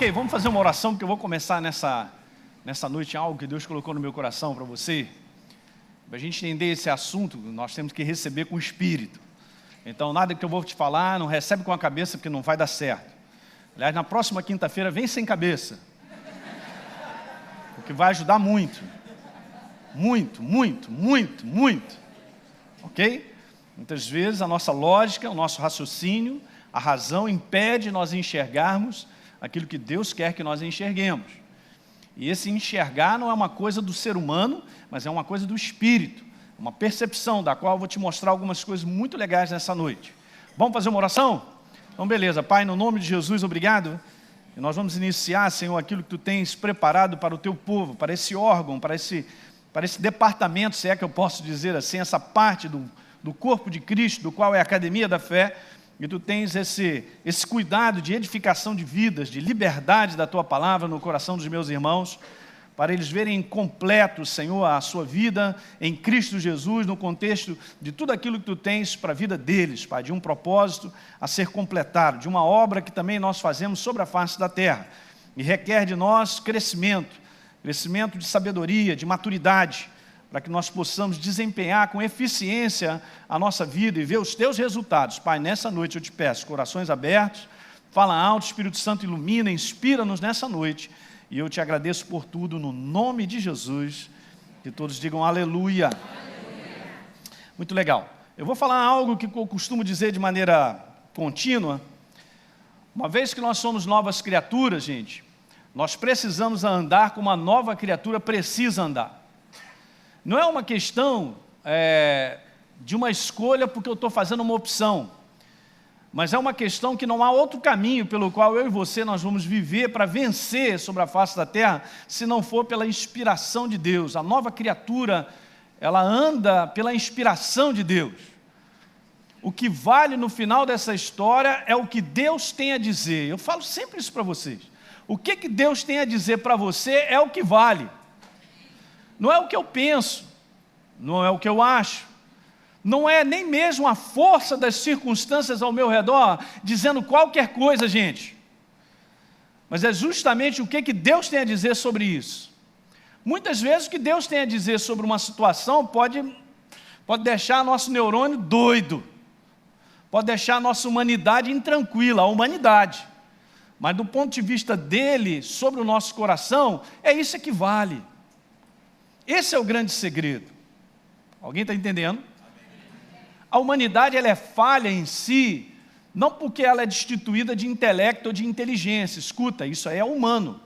Ok, vamos fazer uma oração, porque eu vou começar nessa noite algo que Deus colocou no meu coração para você. Para a gente entender esse assunto, nós temos que receber com o Espírito. Então, nada que eu vou te falar, não recebe com a cabeça, porque não vai dar certo. Aliás, na próxima quinta-feira, vem sem cabeça. Porque vai ajudar muito. Muito, muito, muito, muito. Ok? Muitas vezes a nossa lógica, o nosso raciocínio, a razão impede nós enxergarmos aquilo que Deus quer que nós enxerguemos. E esse enxergar não é uma coisa do ser humano, mas é uma coisa do Espírito. Uma percepção da qual eu vou te mostrar algumas coisas muito legais nessa noite. Vamos fazer uma oração? Então, beleza. Pai, no nome de Jesus, obrigado. E nós vamos iniciar, Senhor, aquilo que Tu tens preparado para o Teu povo, para esse órgão, para esse departamento, se é que eu posso dizer assim, essa parte do corpo de Cristo, do qual é a Academia da Fé. E Tu tens esse cuidado de edificação de vidas, de liberdade da Tua palavra no coração dos meus irmãos, para eles verem completo, Senhor, a sua vida em Cristo Jesus, no contexto de tudo aquilo que Tu tens para a vida deles, Pai, de um propósito a ser completado, de uma obra que também nós fazemos sobre a face da terra, e requer de nós crescimento de sabedoria, de maturidade, para que nós possamos desempenhar com eficiência a nossa vida e ver os Teus resultados. Pai, nessa noite eu te peço, corações abertos, fala alto, Espírito Santo ilumina, inspira-nos nessa noite, e eu te agradeço por tudo, no nome de Jesus, que todos digam aleluia. Aleluia. Muito legal. Eu vou falar algo que eu costumo dizer de maneira contínua. Uma vez que nós somos novas criaturas, gente, nós precisamos andar como uma nova criatura precisa andar. Não é uma questão de uma escolha porque eu estou fazendo uma opção, mas é uma questão que não há outro caminho pelo qual eu e você nós vamos viver para vencer sobre a face da terra, se não for pela inspiração de Deus. A nova criatura, ela anda pela inspiração de Deus. O que vale no final dessa história é o que Deus tem a dizer. Eu falo sempre isso para vocês. O que Deus tem a dizer para você é o que vale. Não é o que eu penso, não é o que eu acho, não é nem mesmo a força das circunstâncias ao meu redor dizendo qualquer coisa, gente. Mas é justamente o que Deus tem a dizer sobre isso. Muitas vezes o que Deus tem a dizer sobre uma situação pode deixar nosso neurônio doido, pode deixar a nossa humanidade intranquila, a humanidade. Mas do ponto de vista dele, sobre o nosso coração, é isso que vale. Esse é o grande segredo. Alguém está entendendo? A humanidade ela é falha em si, não porque ela é destituída de intelecto ou de inteligência. Escuta, isso aí é humano.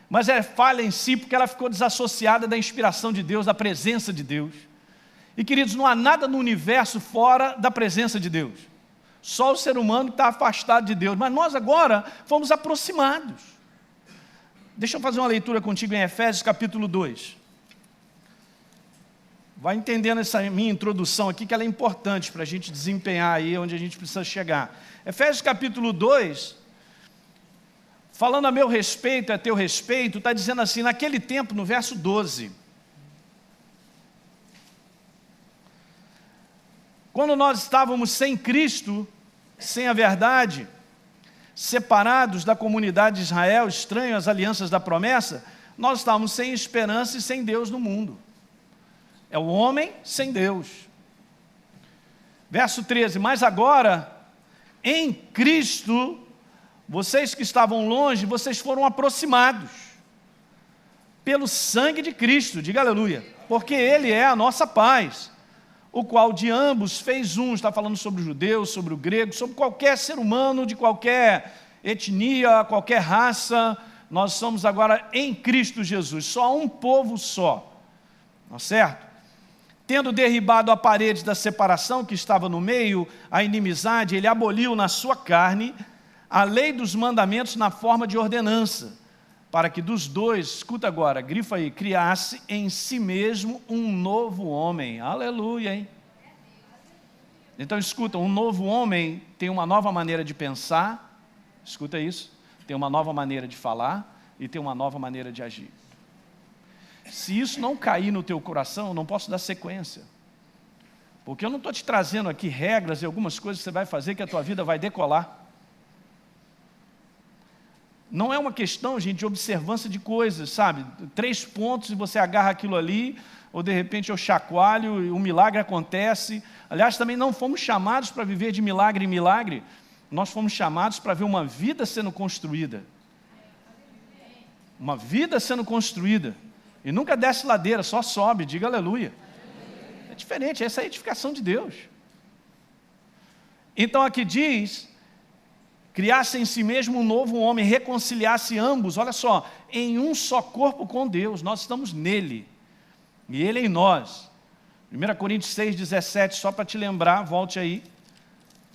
Mas é falha em si porque ela ficou desassociada da inspiração de Deus, da presença de Deus. E queridos, não há nada no universo fora da presença de Deus. Só o ser humano está afastado de Deus. Mas nós agora fomos aproximados. Deixa eu fazer uma leitura contigo em Efésios capítulo 2. Vai entendendo essa minha introdução aqui, que ela é importante para a gente desempenhar aí onde a gente precisa chegar. Efésios capítulo 2, falando a meu respeito, a teu respeito, está dizendo assim, naquele tempo, no verso 12. Quando nós estávamos sem Cristo, sem a verdade, separados da comunidade de Israel, estranhos às alianças da promessa, nós estávamos sem esperança e sem Deus no mundo. É o homem sem Deus. Verso 13, mas agora, em Cristo, vocês que estavam longe, vocês foram aproximados, pelo sangue de Cristo, diga aleluia, porque Ele é a nossa paz, o qual de ambos fez um, está falando sobre o judeu, sobre o grego, sobre qualquer ser humano, de qualquer etnia, qualquer raça, nós somos agora em Cristo Jesus, só um povo só, não é certo? Tendo derribado a parede da separação que estava no meio, a inimizade, ele aboliu na sua carne a lei dos mandamentos na forma de ordenança, para que dos dois, escuta agora, grifa aí, criasse em si mesmo um novo homem. Aleluia, hein? Então escuta, um novo homem tem uma nova maneira de pensar, escuta isso, tem uma nova maneira de falar e tem uma nova maneira de agir. Se isso não cair no teu coração, eu não posso dar sequência. Porque eu não estou te trazendo aqui regras e algumas coisas que você vai fazer que a tua vida vai decolar. Não é uma questão, gente, de observância de coisas, sabe? 3 pontos e você agarra aquilo ali, ou de repente eu chacoalho e um milagre acontece. Aliás, também não fomos chamados para viver de milagre em milagre, nós fomos chamados para ver uma vida sendo construída. Uma vida sendo construída. E nunca desce ladeira, só sobe, diga aleluia. É diferente, essa é a edificação de Deus. Então aqui diz, criasse em si mesmo um novo homem, reconciliasse ambos, olha só, em um só corpo com Deus, nós estamos nele, e ele em nós. 1 Coríntios 6,17, só para te lembrar, volte aí.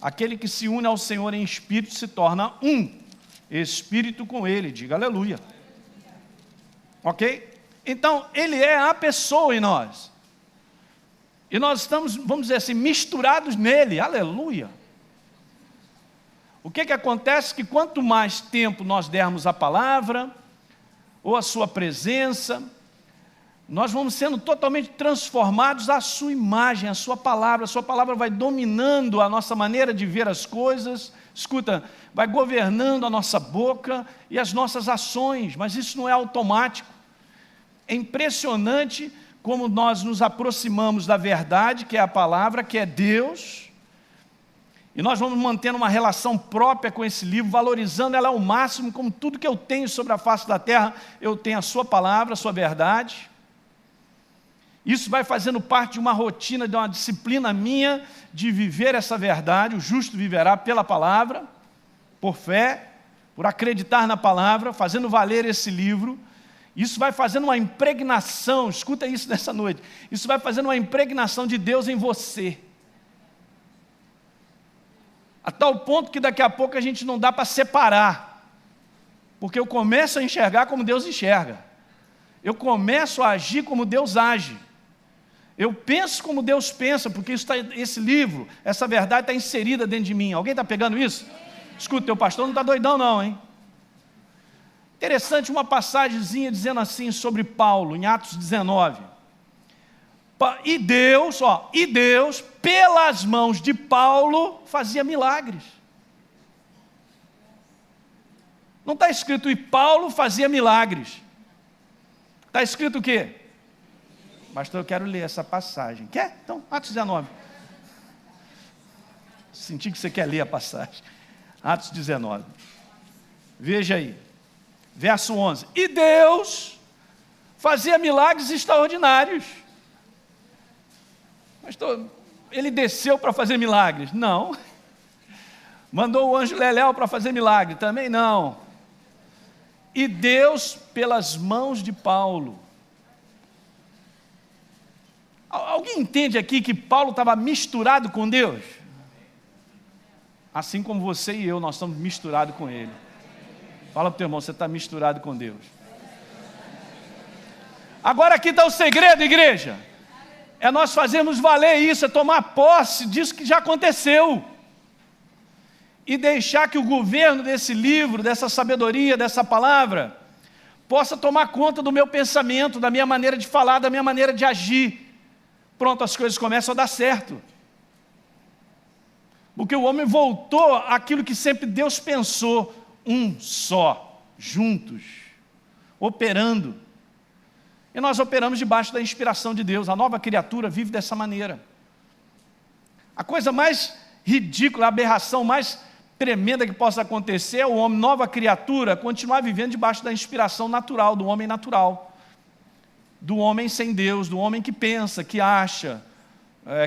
Aquele que se une ao Senhor em espírito se torna um, espírito com ele, diga aleluia. Ok? Então, ele é a pessoa em nós. E nós estamos, vamos dizer assim, misturados nele, aleluia. O que acontece? Que quanto mais tempo nós dermos a palavra, ou a sua presença, nós vamos sendo totalmente transformados à sua imagem, à sua palavra. A sua palavra vai dominando a nossa maneira de ver as coisas, escuta, vai governando a nossa boca e as nossas ações, mas isso não é automático. É impressionante como nós nos aproximamos da verdade, que é a palavra, que é Deus, e nós vamos mantendo uma relação própria com esse livro, valorizando ela ao máximo, como tudo que eu tenho sobre a face da terra, eu tenho a sua palavra, a sua verdade. Isso vai fazendo parte de uma rotina, de uma disciplina minha, de viver essa verdade. O justo viverá pela palavra, por fé, por acreditar na palavra, fazendo valer esse livro. Isso vai fazendo uma impregnação, escuta isso nessa noite, isso vai fazendo uma impregnação de Deus em você. A tal ponto que daqui a pouco a gente não dá para separar, porque eu começo a enxergar como Deus enxerga, eu começo a agir como Deus age, eu penso como Deus pensa, porque esse livro, essa verdade está inserida dentro de mim. Alguém está pegando isso? Escuta, teu pastor não está doidão não, hein? Interessante uma passagemzinha dizendo assim sobre Paulo, em Atos 19. E Deus, pelas mãos de Paulo, fazia milagres. Não está escrito, e Paulo fazia milagres. Está escrito o quê? Pastor, eu quero ler essa passagem. Quer? Então, Atos 19. Senti que você quer ler a passagem. Atos 19. Veja aí. Verso 11. E Deus fazia milagres extraordinários. Pastor, ele desceu para fazer milagres? Não. Mandou o anjo Leléu para fazer milagre? Também não. E Deus, pelas mãos de Paulo. Alguém entende aqui que Paulo estava misturado com Deus? Assim como você e eu, nós estamos misturados com Ele. Fala para o teu irmão, você está misturado com Deus. Agora aqui está o segredo, igreja. É nós fazermos valer isso, é tomar posse disso que já aconteceu. E deixar que o governo desse livro, dessa sabedoria, dessa palavra, possa tomar conta do meu pensamento, da minha maneira de falar, da minha maneira de agir. Pronto, as coisas começam a dar certo. Porque o homem voltou àquilo que sempre Deus pensou, um só, juntos, operando. E nós operamos debaixo da inspiração de Deus. A nova criatura vive dessa maneira. A coisa mais ridícula, a aberração mais tremenda que possa acontecer é o homem, nova criatura, continuar vivendo debaixo da inspiração natural, do homem natural. Do homem sem Deus, do homem que pensa, que acha,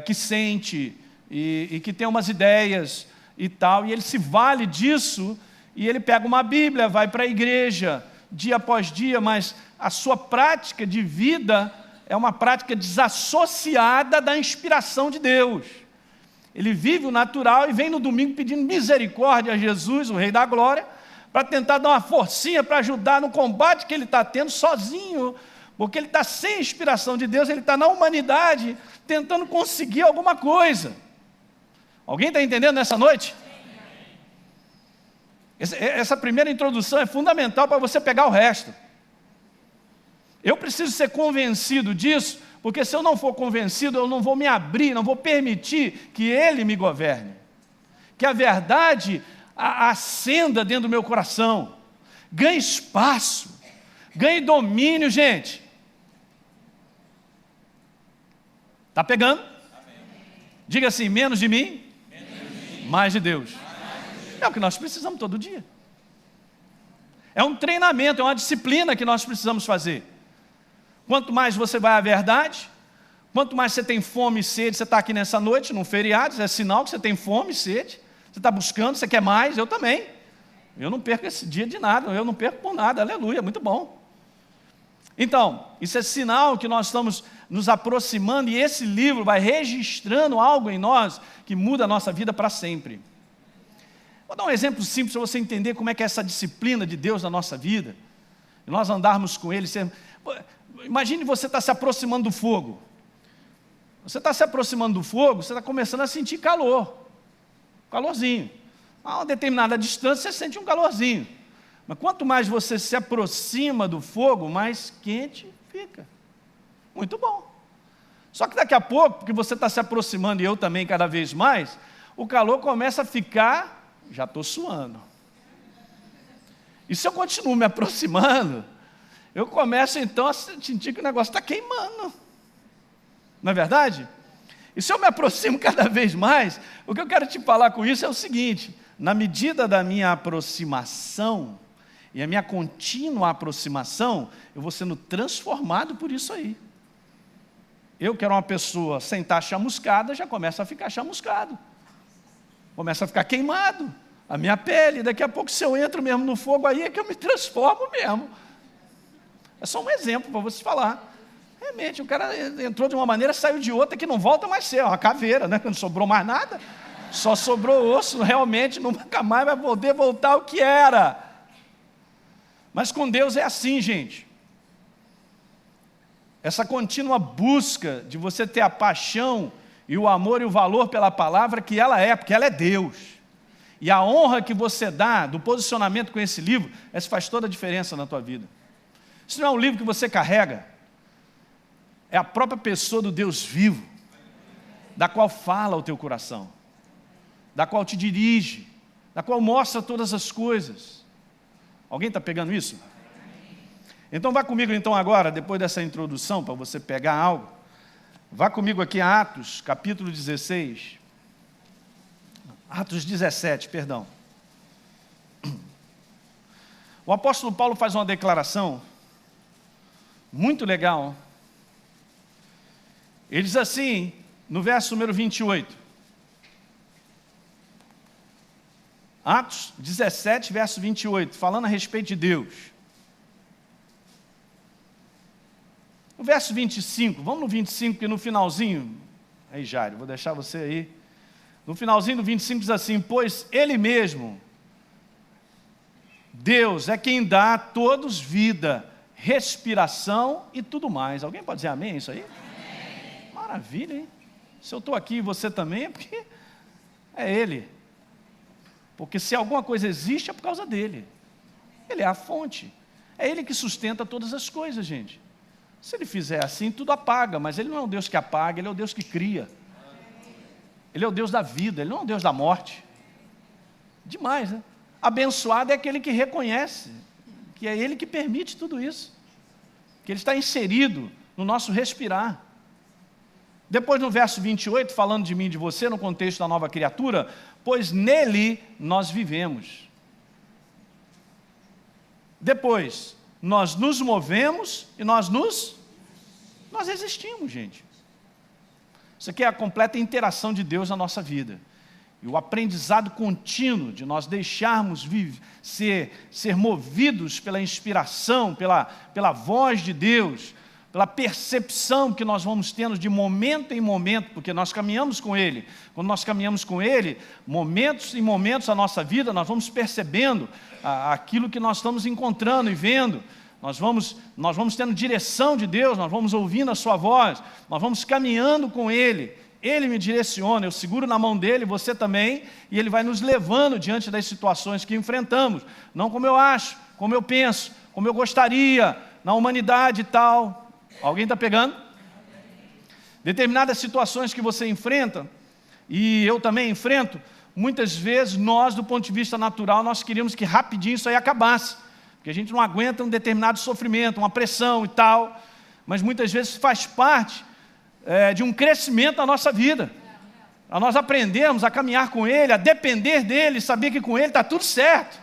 que sente e que tem umas ideias e tal, e ele se vale disso e ele pega uma Bíblia, vai para a igreja dia após dia, mas a sua prática de vida é uma prática desassociada da inspiração de Deus. Ele vive o natural e vem no domingo pedindo misericórdia a Jesus, o Rei da Glória, para tentar dar uma forcinha para ajudar no combate que ele está tendo sozinho, porque ele está sem inspiração de Deus, ele está na humanidade, tentando conseguir alguma coisa. Alguém está entendendo nessa noite? Essa primeira introdução é fundamental para você pegar o resto. Eu preciso ser convencido disso, porque se eu não for convencido, eu não vou me abrir, não vou permitir que Ele me governe. Que a verdade acenda dentro do meu coração. ganhe espaço, ganhe domínio, gente. Está pegando? Diga assim, menos de mim, mais de Deus. É o que nós precisamos todo dia. É um treinamento, é uma disciplina que nós precisamos fazer. Quanto mais você vai à verdade, quanto mais você tem fome e sede, você está aqui nessa noite, num feriado, é sinal que você tem fome e sede, você está buscando, você quer mais, eu também. Eu não perco esse dia de nada, eu não perco por nada, aleluia, muito bom. Então, isso é sinal que nós estamos nos aproximando, e esse livro vai registrando algo em nós que muda a nossa vida para sempre. Vou dar um exemplo simples para você entender como é que é essa disciplina de Deus na nossa vida, e nós andarmos com Ele. Imagine você estar se aproximando do fogo. Você está se aproximando do fogo, você está começando a sentir calorzinho. A uma determinada distância você sente um calorzinho. Mas quanto mais você se aproxima do fogo, mais quente fica. Muito bom. Só que daqui a pouco, porque você está se aproximando, e eu também cada vez mais, o calor começa a ficar, já estou suando. E se eu continuo me aproximando, eu começo então a sentir que o negócio está queimando. Não é verdade? E se eu me aproximo cada vez mais, o que eu quero te falar com isso é o seguinte: na medida da minha aproximação, e a minha contínua aproximação, eu vou sendo transformado por isso aí. Eu que era uma pessoa sem estar chamuscada, já começa a ficar chamuscado. Começa a ficar queimado. A minha pele, daqui a pouco se eu entro mesmo no fogo, aí é que eu me transformo mesmo. É só um exemplo para você falar. Realmente, o cara entrou de uma maneira, saiu de outra, que não volta mais ser, uma caveira, né? Não sobrou mais nada, só sobrou osso, realmente nunca mais vai poder voltar ao que era. Mas com Deus é assim, gente. Essa contínua busca de você ter a paixão e o amor e o valor pela palavra que ela é, porque ela é Deus. E a honra que você dá do posicionamento com esse livro, essa faz toda a diferença na tua vida. Isso não é um livro que você carrega, é a própria pessoa do Deus vivo, da qual fala o teu coração, da qual te dirige, da qual mostra todas as coisas. Alguém está pegando isso? Então vá comigo então agora, depois dessa introdução, para você pegar algo, vá comigo aqui a Atos, capítulo 16, Atos 17, perdão. O apóstolo Paulo faz uma declaração muito legal. Ele diz assim, no verso número 28. Atos 17, verso 28, falando a respeito de Deus. O verso 25, vamos no 25, porque no finalzinho, aí Jairo, vou deixar você aí. No finalzinho do 25 diz assim, pois Ele mesmo, Deus, é quem dá a todos vida, respiração e tudo mais. Alguém pode dizer amém isso aí? Amém. Maravilha, hein? Se eu estou aqui e você também, é porque é Ele. Porque se alguma coisa existe, é por causa dEle. Ele é a fonte. É Ele que sustenta todas as coisas, gente. Se Ele fizer assim, tudo apaga, mas Ele não é um Deus que apaga, Ele é o Deus que cria. Ele é o Deus da vida, Ele não é o Deus da morte. Demais, né? Abençoado é aquele que reconhece que é Ele que permite tudo isso, que Ele está inserido no nosso respirar. Depois no verso 28, falando de mim e de você, no contexto da nova criatura, pois nele nós vivemos. Depois, nós nos movemos e nós existimos, gente. Isso aqui é a completa interação de Deus na nossa vida. E o aprendizado contínuo de nós deixarmos ser movidos pela inspiração, pela voz de Deus, pela percepção que nós vamos tendo de momento em momento, porque nós caminhamos com Ele. Quando nós caminhamos com Ele, momentos em momentos da nossa vida, nós vamos percebendo aquilo que nós estamos encontrando e vendo. Nós vamos tendo direção de Deus, nós vamos ouvindo a sua voz, nós vamos caminhando com Ele. Ele me direciona, eu seguro na mão dele, você também, e Ele vai nos levando diante das situações que enfrentamos. Não como eu acho, como eu penso, como eu gostaria, na humanidade e tal. Alguém está pegando? Determinadas situações que você enfrenta, e eu também enfrento, muitas vezes nós, do ponto de vista natural, nós queríamos que rapidinho isso aí acabasse. Porque porque a gente não aguenta um determinado sofrimento, uma pressão e tal, mas muitas vezes faz parte de um crescimento da nossa vida. A nós aprendemos a caminhar com Ele, a depender dEle, saber que com Ele está tudo certo.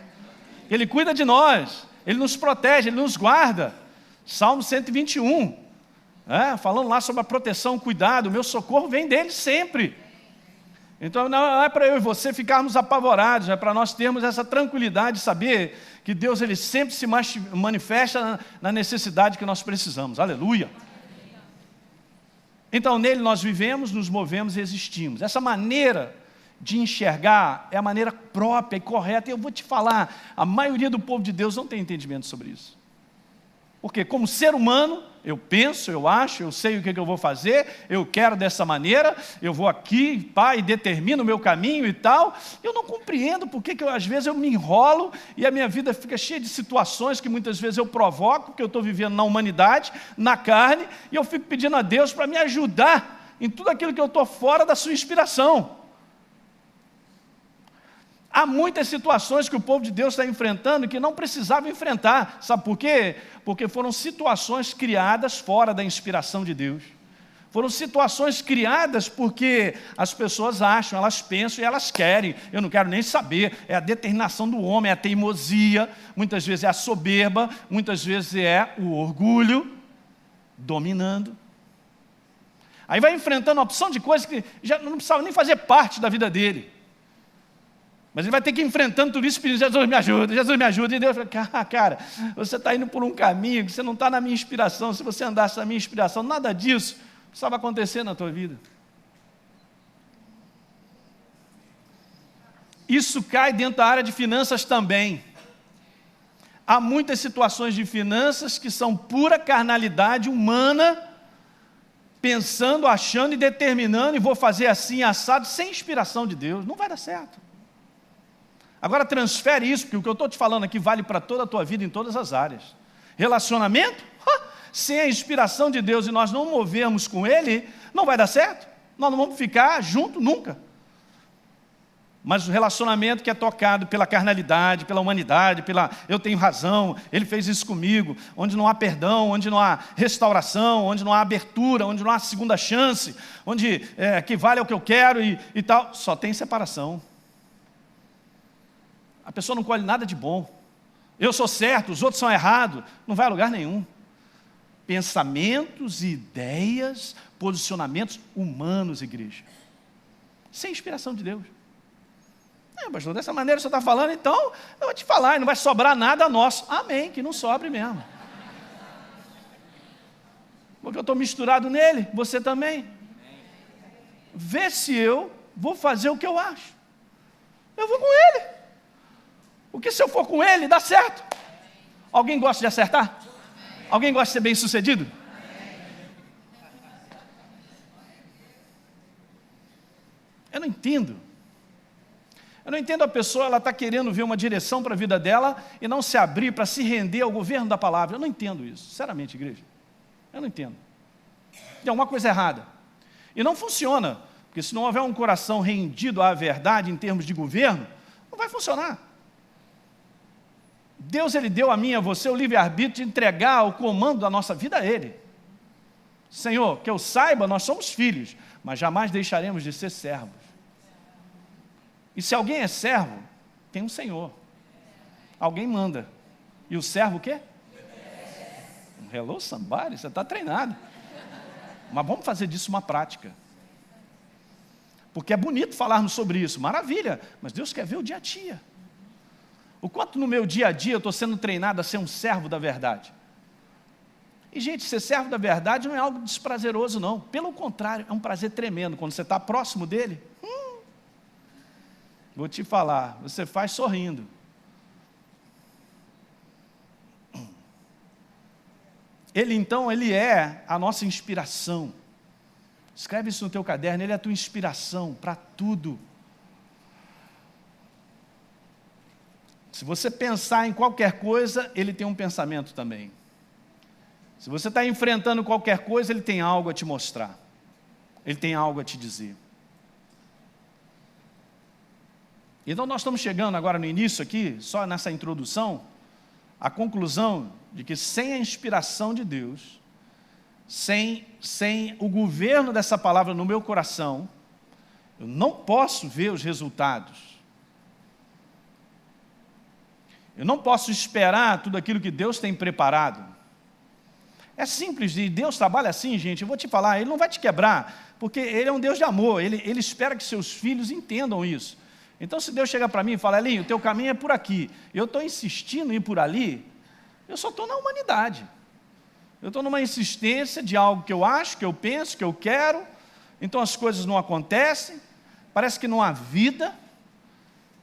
Ele cuida de nós, Ele nos protege, Ele nos guarda. Salmo 121, falando lá sobre a proteção, o cuidado, o meu socorro vem dEle sempre. Então não é para eu e você ficarmos apavorados, é para nós termos essa tranquilidade de saber que Deus Ele sempre se manifesta na necessidade que nós precisamos. Aleluia! Então nele nós vivemos, nos movemos e existimos. Essa maneira de enxergar é a maneira própria e correta. E eu vou te falar, a maioria do povo de Deus não tem entendimento sobre isso. Porque como ser humano, eu penso, eu acho, eu sei o que eu vou fazer, eu quero dessa maneira, eu vou aqui, pá, e determino o meu caminho e tal. Eu não compreendo porque que às vezes eu me enrolo e a minha vida fica cheia de situações que muitas vezes eu provoco, porque eu estou vivendo na humanidade, na carne, e eu fico pedindo a Deus para me ajudar em tudo aquilo que eu estou fora da sua inspiração. Há muitas situações que o povo de Deus está enfrentando que não precisava enfrentar. Sabe por quê? Porque foram situações criadas fora da inspiração de Deus. Foram situações criadas porque as pessoas acham, elas pensam e elas querem. Eu não quero nem saber. É a determinação do homem, é a teimosia, muitas vezes é a soberba, muitas vezes é o orgulho dominando. Aí vai enfrentando uma opção de coisas que já não precisava nem fazer parte da vida dele. Mas ele vai ter que ir enfrentando tudo isso, pedindo, Jesus me ajuda, Jesus me ajuda. E Deus fala, cara, você está indo por um caminho, que você não está na minha inspiração. Se você andasse na minha inspiração, nada disso precisava acontecer na tua vida. Isso cai dentro da área de finanças também. Há muitas situações de finanças que são pura carnalidade humana, pensando, achando e determinando, e vou fazer assim, assado, sem inspiração de Deus. Não vai dar certo. Agora transfere isso, porque o que eu estou te falando aqui vale para toda a tua vida em todas as áreas. Relacionamento, sem a inspiração de Deus e nós não movermos com Ele, não vai dar certo. Nós não vamos ficar juntos nunca. Mas o relacionamento que é tocado pela carnalidade, pela humanidade, eu tenho razão, Ele fez isso comigo, onde não há perdão, onde não há restauração, onde não há abertura, onde não há segunda chance, onde que vale o que eu quero e tal, só tem separação. A pessoa não colhe nada de bom. Eu sou certo, os outros são errados. Não vai a lugar nenhum. Pensamentos, ideias, posicionamentos humanos, igreja. Sem inspiração de Deus. Pastor, dessa maneira você está falando, então eu vou te falar, não vai sobrar nada nosso. Amém, que não sobre mesmo. Porque eu estou misturado nele, você também. Vê se eu vou fazer o que eu acho. Eu vou com ele. Porque se eu for com ele, dá certo. Alguém gosta de acertar? Alguém gosta de ser bem sucedido? Eu não entendo. Eu não entendo a pessoa, ela está querendo ver uma direção para a vida dela e não se abrir para se render ao governo da palavra. Eu não entendo isso, sinceramente, igreja. Eu não entendo. Tem alguma coisa errada. E não funciona, porque se não houver um coração rendido à verdade em termos de governo, não vai funcionar. Deus, Ele deu a mim e a você o livre-arbítrio de entregar o comando da nossa vida a Ele. Senhor, que eu saiba, nós somos filhos, mas jamais deixaremos de ser servos. E se alguém é servo, tem um Senhor. Alguém manda. E o servo o quê? Hello, somebody, você está treinado. Mas vamos fazer disso uma prática. Porque é bonito falarmos sobre isso, maravilha, mas Deus quer ver o dia a dia. O quanto no meu dia a dia eu estou sendo treinado a ser um servo da verdade. E, gente, ser servo da verdade não é algo desprazeroso, não. Pelo contrário, é um prazer tremendo. Quando você está próximo dele, vou te falar, você faz sorrindo. Ele, então, ele é a nossa inspiração. Escreve isso no teu caderno, ele é a tua inspiração para tudo. Se você pensar em qualquer coisa, ele tem um pensamento também. Se você está enfrentando qualquer coisa, ele tem algo a te mostrar. Ele tem algo a te dizer. Então nós estamos chegando agora no início aqui, só nessa introdução, à conclusão de que sem a inspiração de Deus, sem o governo dessa palavra no meu coração, eu não posso ver os resultados. Eu não posso esperar tudo aquilo que Deus tem preparado. É simples, e Deus trabalha assim, gente. Eu vou te falar, Ele não vai te quebrar, porque Ele é um Deus de amor. Ele espera que seus filhos entendam isso. Então, se Deus chegar para mim e falar, Elinho, o teu caminho é por aqui, eu estou insistindo em ir por ali, eu só estou na humanidade. Eu estou numa insistência de algo que eu acho, que eu penso, que eu quero, então as coisas não acontecem, parece que não há vida,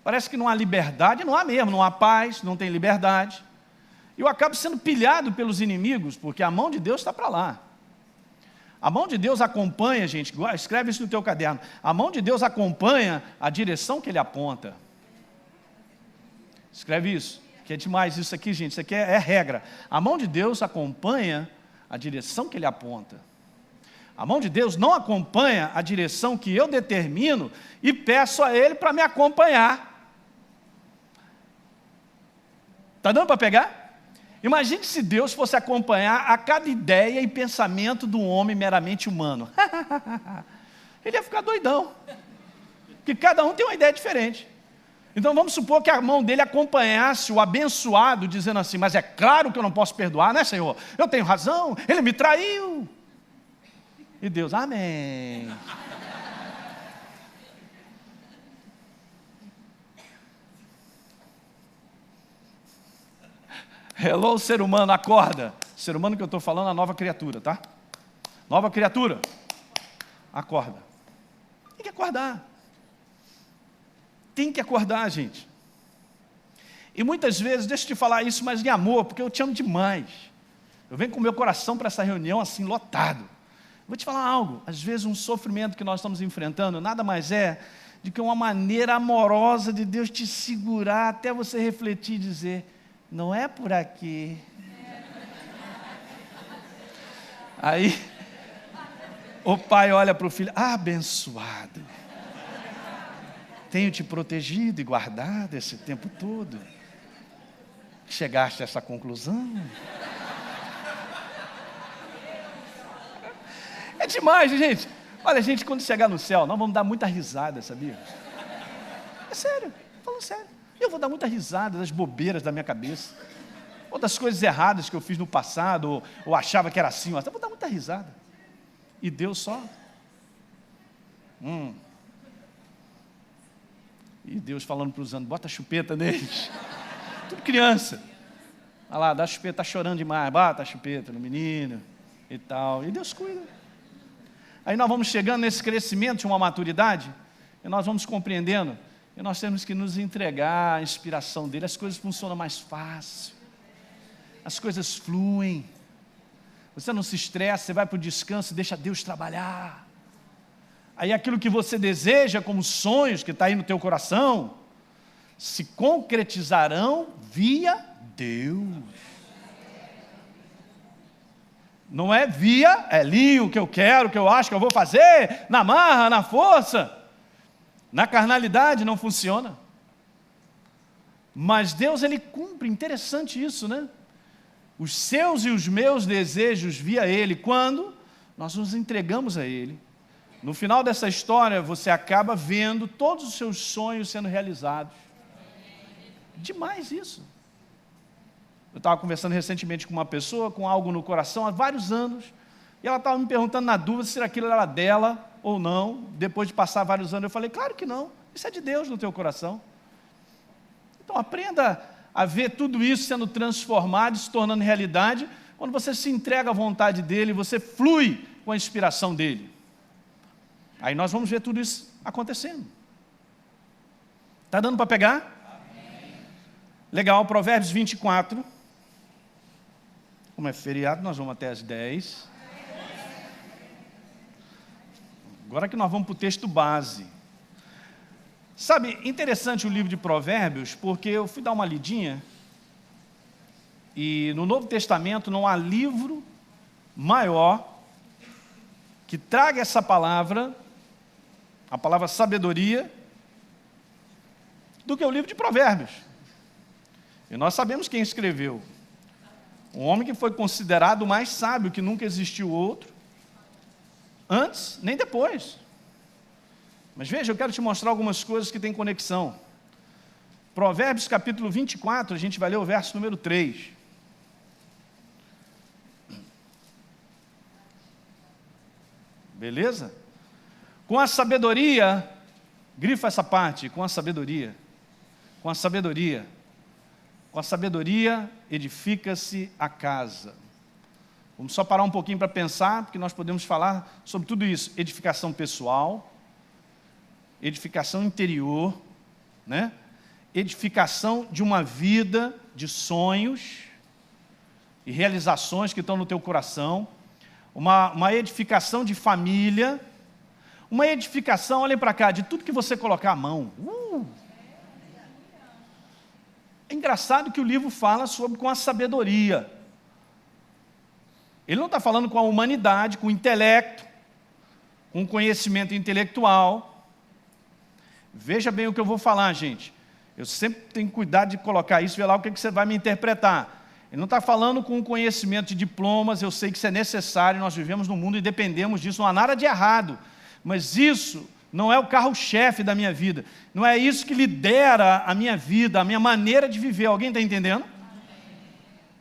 parece que não há liberdade, não há mesmo, não há paz, não tem liberdade. Eu acabo sendo pilhado pelos inimigos, porque a mão de Deus está para lá. A mão de Deus acompanha, gente, escreve isso no teu caderno, a mão de Deus acompanha a direção que Ele aponta. Escreve isso. Que é demais isso aqui, gente, isso aqui é regra. A mão de Deus acompanha a direção que Ele aponta. A mão de Deus não acompanha a direção que eu determino e peço a Ele para me acompanhar. Está dando para pegar? Imagine se Deus fosse acompanhar a cada ideia e pensamento do homem meramente humano. Ele ia ficar doidão. Porque cada um tem uma ideia diferente. Então vamos supor que a mão dele acompanhasse o abençoado, dizendo assim, mas é claro que eu não posso perdoar, né, Senhor? Eu tenho razão, ele me traiu. E Deus, amém. Hello, ser humano, acorda. Ser humano que eu estou falando, a nova criatura, tá? Nova criatura, acorda. Tem que acordar. Tem que acordar, gente. E muitas vezes, deixa eu te falar isso, mas em amor, porque eu te amo demais. Eu venho com o meu coração para essa reunião assim, lotado. Vou te falar algo, às vezes um sofrimento que nós estamos enfrentando, nada mais é do que uma maneira amorosa de Deus te segurar até você refletir e dizer, não é por aqui. Aí, o pai olha para o filho, abençoado. Tenho te protegido e guardado esse tempo todo. Chegaste a essa conclusão? É demais, gente. Olha, gente, quando chegar no céu, nós vamos dar muita risada, sabia? É sério, falando sério. Eu vou dar muita risada das bobeiras da minha cabeça. Ou das coisas erradas que eu fiz no passado, ou achava que era assim, eu vou dar muita risada. E Deus só... E Deus falando para os anos, bota a chupeta neles. Tudo criança. Olha lá, dá a chupeta, está chorando demais, bota a chupeta no menino e tal. E Deus cuida. Aí nós vamos chegando nesse crescimento de uma maturidade, e nós vamos compreendendo, e nós temos que nos entregar à inspiração dele, as coisas funcionam mais fácil, as coisas fluem, você não se estressa, você vai para o descanso e deixa Deus trabalhar. Aí aquilo que você deseja como sonhos que está aí no teu coração, se concretizarão via Deus. Não é via Elinho, que eu quero, que eu acho que eu vou fazer, na marra, na força. Na carnalidade não funciona. Mas Deus, Ele cumpre, interessante isso, né? Os seus e os meus desejos via Ele, quando nós nos entregamos a Ele. No final dessa história, você acaba vendo todos os seus sonhos sendo realizados. Demais isso. Eu estava conversando recentemente com uma pessoa, com algo no coração, há vários anos, e ela estava me perguntando na dúvida se aquilo era dela ou não. Depois de passar vários anos, eu falei, claro que não, isso é de Deus no teu coração. Então aprenda a ver tudo isso sendo transformado, se tornando realidade, quando você se entrega à vontade dEle, você flui com a inspiração dEle. Aí nós vamos ver tudo isso acontecendo. Está dando para pegar? Amém. Legal, Provérbios 24. Como é feriado, nós vamos até as 10. Agora que nós vamos para o texto base. Sabe, interessante o livro de Provérbios, porque eu fui dar uma lidinha, e no Novo Testamento não há livro maior que traga essa palavra, a palavra sabedoria, do que o livro de Provérbios. E nós sabemos quem escreveu. Um homem que foi considerado o mais sábio, que nunca existiu outro, antes nem depois. Mas veja, eu quero te mostrar algumas coisas que têm conexão. Provérbios capítulo 24, a gente vai ler o verso número 3. Beleza? Com a sabedoria, grifa essa parte, com a sabedoria. Com a sabedoria. Com a sabedoria edifica-se a casa. Vamos só parar um pouquinho para pensar, porque nós podemos falar sobre tudo isso. Edificação pessoal, edificação interior, né? Edificação de uma vida de sonhos e realizações que estão no teu coração, uma edificação de família, uma edificação, olhem para cá, de tudo que você colocar a mão. É engraçado que o livro fala sobre com a sabedoria. Ele não está falando com a humanidade, com o intelecto, com o conhecimento intelectual. Veja bem o que eu vou falar, gente. Eu sempre tenho cuidado de colocar isso, ver lá o que você vai me interpretar. Ele não está falando com o conhecimento de diplomas, eu sei que isso é necessário, nós vivemos num mundo e dependemos disso, não há nada de errado. Mas isso não é o carro-chefe da minha vida. Não é isso que lidera a minha vida, a minha maneira de viver. Alguém está entendendo?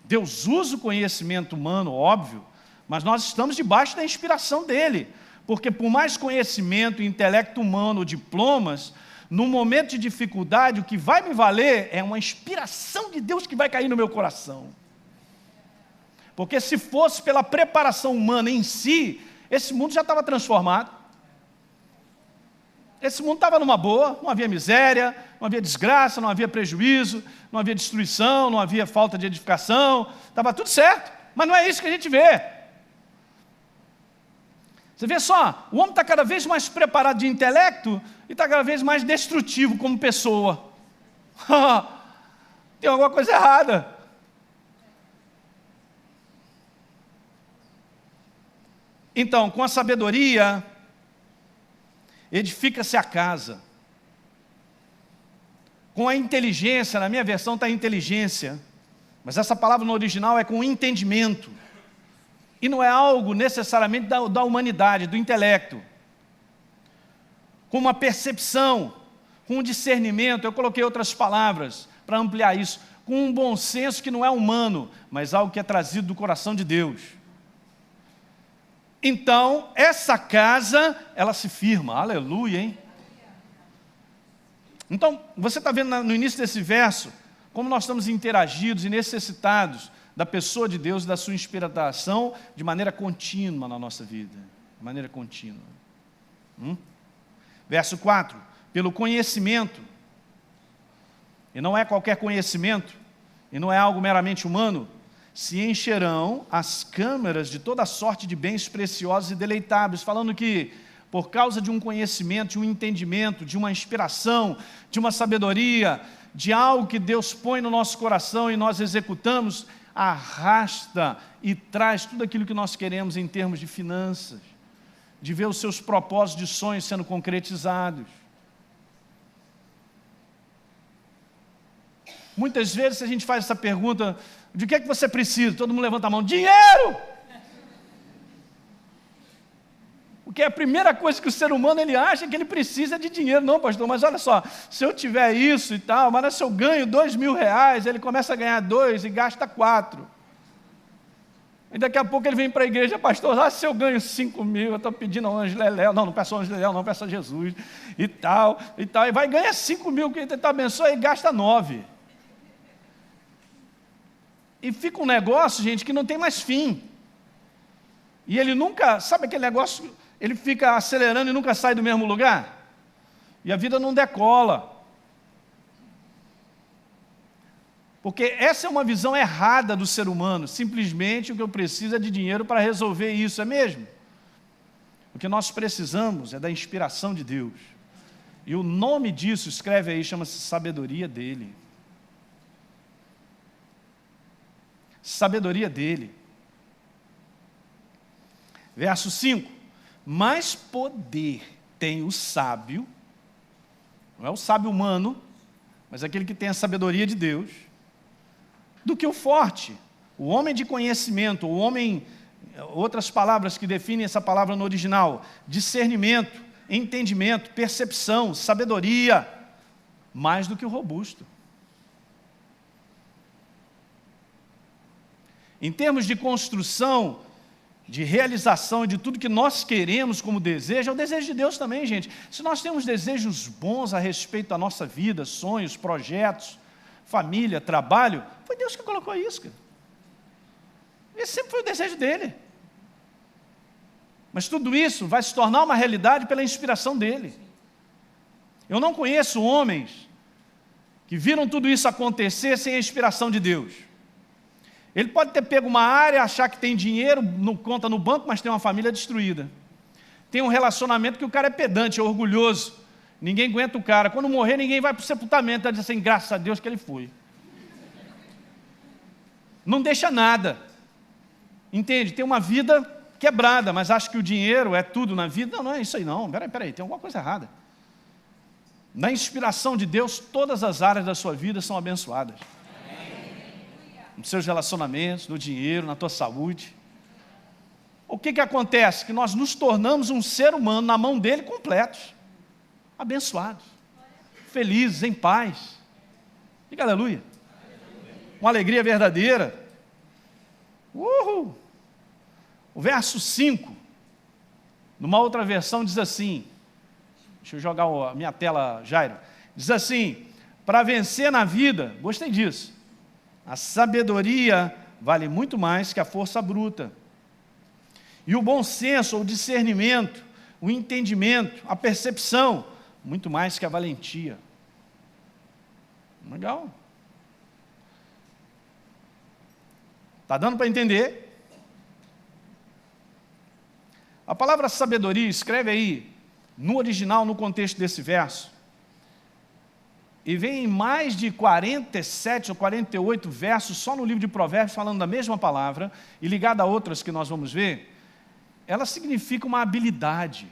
Deus usa o conhecimento humano, óbvio, mas nós estamos debaixo da inspiração dele. Porque por mais conhecimento, intelecto humano, diplomas, no momento de dificuldade, o que vai me valer é uma inspiração de Deus que vai cair no meu coração. Porque se fosse pela preparação humana em si, esse mundo já estava transformado. Esse mundo estava numa boa, não havia miséria, não havia desgraça, não havia prejuízo, não havia destruição, não havia falta de edificação, estava tudo certo, mas não é isso que a gente vê. Você vê só, o homem está cada vez mais preparado de intelecto e está cada vez mais destrutivo como pessoa. Tem alguma coisa errada. Então, com a sabedoria, edifica-se a casa. Com a inteligência, na minha versão está inteligência, mas essa palavra no original é com entendimento. E não é algo necessariamente da humanidade, do intelecto. Com uma percepção, com um discernimento, eu coloquei outras palavras para ampliar isso, com um bom senso que não é humano, mas algo que é trazido do coração de Deus. Então, essa casa, ela se firma, aleluia, hein? Então, você está vendo no início desse verso, como nós estamos interagidos e necessitados da pessoa de Deus e da sua inspiração de maneira contínua na nossa vida, de maneira contínua. Verso 4, pelo conhecimento, e não é qualquer conhecimento, e não é algo meramente humano, se encherão as câmaras de toda sorte de bens preciosos e deleitáveis, falando que por causa de um conhecimento, de um entendimento, de uma inspiração, de uma sabedoria, de algo que Deus põe no nosso coração e nós executamos, arrasta e traz tudo aquilo que nós queremos em termos de finanças, de ver os seus propósitos de sonhos sendo concretizados. Muitas vezes a gente faz essa pergunta, de que é que você precisa? Todo mundo levanta a mão, dinheiro! Porque a primeira coisa que o ser humano ele acha é que ele precisa de dinheiro. Não, pastor, mas olha só, se eu tiver isso e tal, mas se eu ganho R$2.000, ele começa a ganhar 2 e gasta 4. E daqui a pouco ele vem para a igreja, pastor, se eu ganho 5.000, eu estou pedindo a Anjo Leléu. Não peço a Anjo Leléu, não peço a Jesus. E tal. E vai ganhar 5.000, que ele está abençoado, e gasta 9. E fica um negócio, gente, que não tem mais fim. E ele nunca, sabe aquele negócio, ele fica acelerando e nunca sai do mesmo lugar? E a vida não decola. Porque essa é uma visão errada do ser humano. Simplesmente o que eu preciso é de dinheiro para resolver isso, é mesmo? O que nós precisamos é da inspiração de Deus. E o nome disso, escreve aí, chama-se sabedoria dele. Sabedoria dele. Verso 5. Mais poder tem o sábio, não é o sábio humano, mas aquele que tem a sabedoria de Deus, do que o forte. O homem de conhecimento, o homem, outras palavras que definem essa palavra no original, discernimento, entendimento, percepção, sabedoria, mais do que o robusto. Em termos de construção, de realização, de tudo que nós queremos como desejo, é o desejo de Deus também, gente. Se nós temos desejos bons a respeito da nossa vida, sonhos, projetos, família, trabalho, foi Deus que colocou isso, cara. Esse sempre foi o desejo dele. Mas tudo isso vai se tornar uma realidade pela inspiração dele. Eu não conheço homens que viram tudo isso acontecer sem a inspiração de Deus. Ele pode ter pego uma área, achar que tem dinheiro, conta no banco, mas tem uma família destruída. Tem um relacionamento que o cara é pedante, é orgulhoso. Ninguém aguenta o cara. Quando morrer, ninguém vai para o sepultamento. Vai dizer assim, graças a Deus que ele foi. Não deixa nada. Entende? Tem uma vida quebrada, mas acha que o dinheiro é tudo na vida. Não, não é isso aí não. Peraí, tem alguma coisa errada. Na inspiração de Deus, todas as áreas da sua vida são abençoadas. Nos seus relacionamentos, no dinheiro, na tua saúde. O que acontece? Que nós nos tornamos um ser humano na mão dele completos, abençoados, felizes, em paz. Diga aleluia. Uma alegria verdadeira. Uhul. O verso 5, numa outra versão, diz assim, deixa eu jogar a minha tela, Jairo, diz assim, para vencer na vida, gostei disso, a sabedoria vale muito mais que a força bruta. E o bom senso, o discernimento, o entendimento, a percepção, muito mais que a valentia. Legal. Está dando para entender? A palavra sabedoria, escreve aí, no original, no contexto desse verso, e vem em mais de 47 ou 48 versos, só no livro de Provérbios, falando da mesma palavra, e ligada a outras que nós vamos ver, ela significa uma habilidade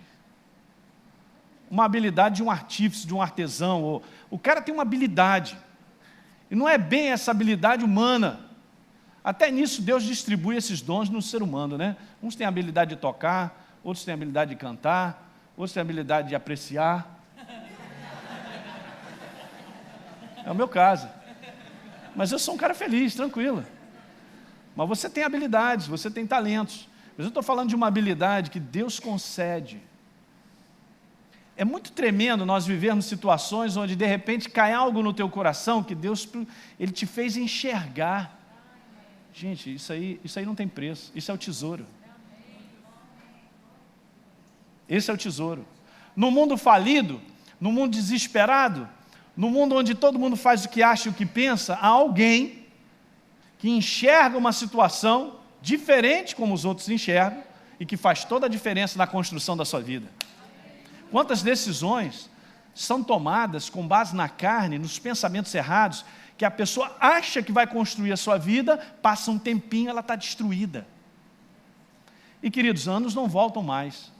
de um artífice, de um artesão. O cara tem uma habilidade, e não é bem essa habilidade humana. Até nisso Deus distribui esses dons no ser humano, né? Uns têm a habilidade de tocar, outros têm a habilidade de cantar, outros têm a habilidade de apreciar. É o meu caso. Mas eu sou um cara feliz, tranquilo. Mas você tem habilidades, você tem talentos. Mas eu estou falando de uma habilidade que Deus concede. É muito tremendo nós vivermos situações onde de repente cai algo no teu coração que Deus ele te fez enxergar. Gente, isso aí não tem preço. Isso é o tesouro. Esse é o tesouro. No mundo falido, no mundo desesperado, no mundo onde todo mundo faz o que acha e o que pensa, há alguém que enxerga uma situação diferente como os outros enxergam e que faz toda a diferença na construção da sua vida. Quantas decisões são tomadas com base na carne, nos pensamentos errados, que a pessoa acha que vai construir a sua vida, passa um tempinho, ela está destruída. E queridos, anos não voltam mais.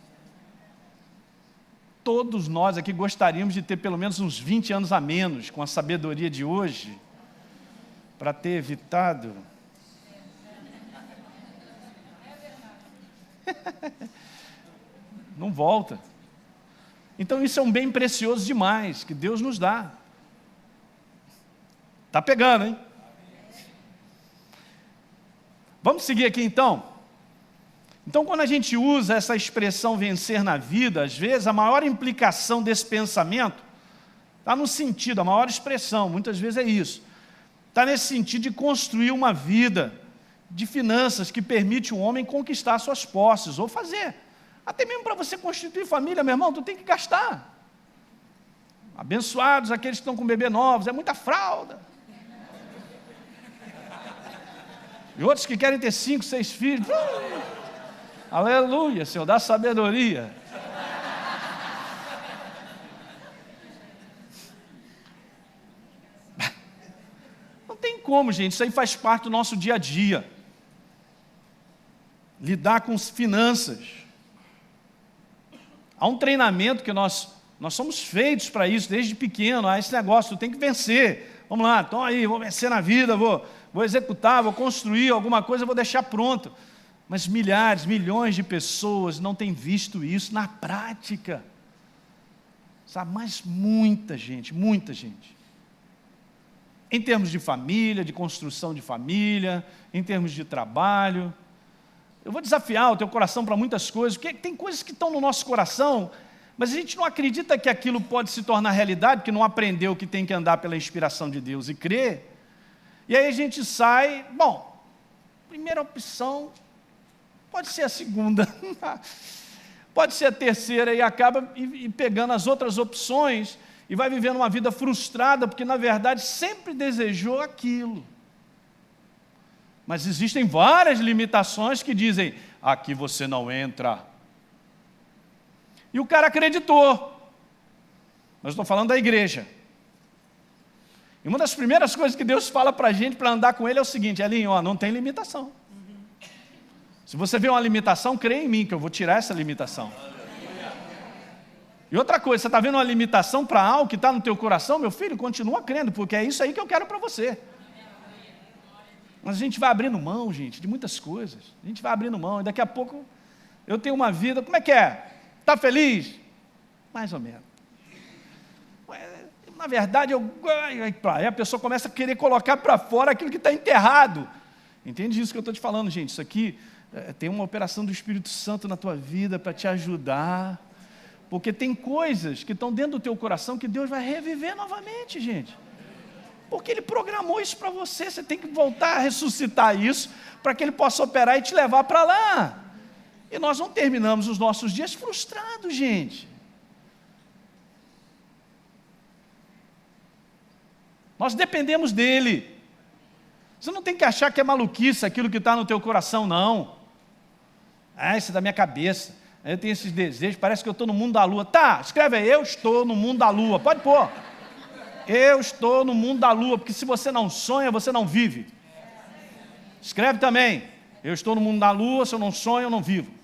Todos nós aqui gostaríamos de ter pelo menos uns 20 anos a menos, com a sabedoria de hoje, para ter evitado. Não volta. Então isso é um bem precioso demais, que Deus nos dá. Está pegando, hein? Vamos seguir aqui então? Então, quando a gente usa essa expressão vencer na vida, às vezes a maior implicação desse pensamento está no sentido, a maior expressão, muitas vezes é isso, está nesse sentido de construir uma vida de finanças que permite o homem conquistar suas posses, ou fazer, até mesmo para você constituir família, meu irmão, tu tem que gastar. Abençoados aqueles que estão com bebê novos, é muita fralda. E outros que querem ter 5, 6 filhos. Aleluia, Senhor, dá sabedoria. Não tem como, gente, isso aí faz parte do nosso dia a dia. Lidar com as finanças. Há um treinamento que nós somos feitos para isso, desde pequeno. Há esse negócio, tu tem que vencer. Vamos lá, então aí, vou vencer na vida, vou vou executar, vou construir alguma coisa, vou deixar pronto. Mas milhares, milhões de pessoas não têm visto isso na prática. Sabe, mas muita gente. Em termos de família, de construção de família, em termos de trabalho. Eu vou desafiar o teu coração para muitas coisas, porque tem coisas que estão no nosso coração, mas a gente não acredita que aquilo pode se tornar realidade, porque não aprendeu que tem que andar pela inspiração de Deus e crer. E aí a gente sai, bom, primeira opção, pode ser a segunda, pode ser a terceira, e acaba pegando as outras opções, e vai vivendo uma vida frustrada, porque na verdade sempre desejou aquilo. Mas existem várias limitações que dizem, aqui você não entra. E o cara acreditou. Mas estou falando da igreja. E uma das primeiras coisas que Deus fala para a gente, para andar com Ele, é o seguinte, Elinho, ó, não tem limitação. Se você vê uma limitação, crê em mim, que eu vou tirar essa limitação. E outra coisa, você está vendo uma limitação para algo que está no teu coração, meu filho, continua crendo, porque é isso aí que eu quero para você. Mas a gente vai abrindo mão, gente, de muitas coisas. A gente vai abrindo mão, e daqui a pouco eu tenho uma vida, como é que é? Está feliz? Mais ou menos. Na verdade, aí a pessoa começa a querer colocar para fora aquilo que está enterrado. Entende isso que eu estou te falando, gente? Isso aqui tem uma operação do Espírito Santo na tua vida para te ajudar. Porque tem coisas que estão dentro do teu coração que Deus vai reviver novamente, gente. Porque Ele programou isso para você. Você tem que voltar a ressuscitar isso para que Ele possa operar e te levar para lá. E nós não terminamos os nossos dias frustrados, gente. Nós dependemos dEle. Você não tem que achar que é maluquice aquilo que está no teu coração, não. Isso é da minha cabeça. Eu tenho esses desejos, parece que eu estou no mundo da lua. Tá, escreve aí, eu estou no mundo da lua. Pode pôr. Eu estou no mundo da lua, porque se você não sonha, você não vive. Escreve também. Eu estou no mundo da lua, se eu não sonho, eu não vivo.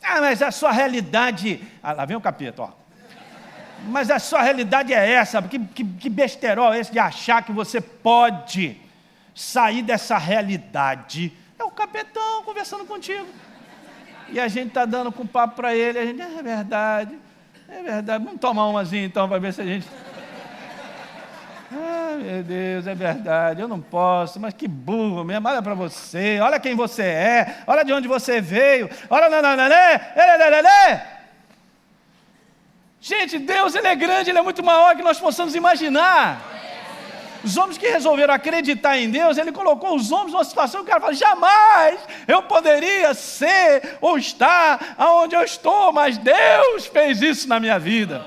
Mas a sua realidade... lá vem o capeta, ó. Mas a sua realidade é essa, que besterol é esse de achar que você pode sair dessa realidade? É o capetão conversando contigo. E a gente está dando com papo para ele, a gente, é verdade, vamos tomar umazinha então, para ver se a gente... meu Deus, é verdade, eu não posso, mas que burro mesmo, olha para você, olha quem você é, olha de onde você veio, olha, Gente, Deus, Ele é grande, Ele é muito maior que nós possamos imaginar. Os homens que resolveram acreditar em Deus, Ele colocou os homens numa situação que o cara fala, jamais eu poderia ser ou estar onde eu estou, mas Deus fez isso na minha vida.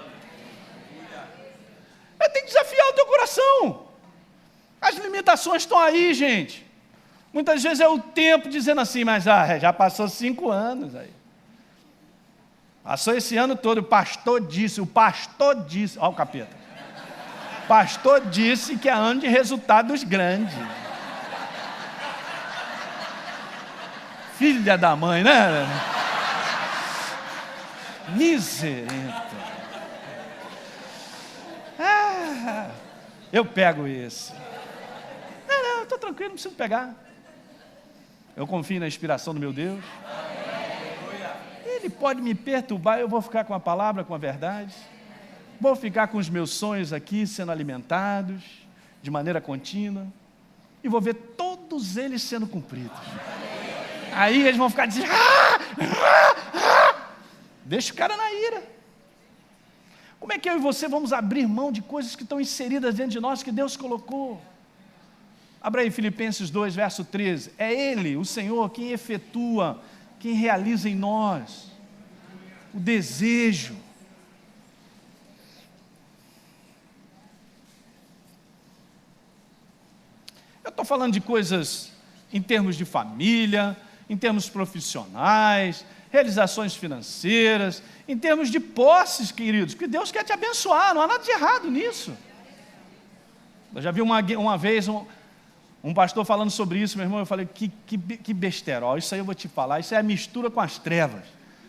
Eu tenho que desafiar o teu coração. As limitações estão aí, gente. Muitas vezes é o tempo dizendo assim, mas já passou 5 anos aí. Passou esse ano todo, o pastor disse, olha o capeta. O pastor disse que é ano de resultados grandes. Filha da mãe, né? Miserento. Eu pego isso. Não, eu estou tranquilo, não preciso pegar. Eu confio na inspiração do meu Deus. Ele pode me perturbar, eu vou ficar com a palavra, com a verdade. Vou ficar com os meus sonhos aqui sendo alimentados de maneira contínua. E vou ver todos eles sendo cumpridos. Aí eles vão ficar dizendo, deixa o cara na ira. Como é que eu e você vamos abrir mão de coisas que estão inseridas dentro de nós, que Deus colocou? Abra aí Filipenses 2, verso 13. É Ele, o Senhor, quem efetua, quem realiza em nós o desejo. Eu estou falando de coisas em termos de família, em termos profissionais, realizações financeiras, em termos de posses, queridos, que Deus quer te abençoar, não há nada de errado nisso. Eu já vi uma vez um pastor falando sobre isso, meu irmão, eu falei, que besterol, isso aí eu vou te falar, isso é a mistura com as trevas,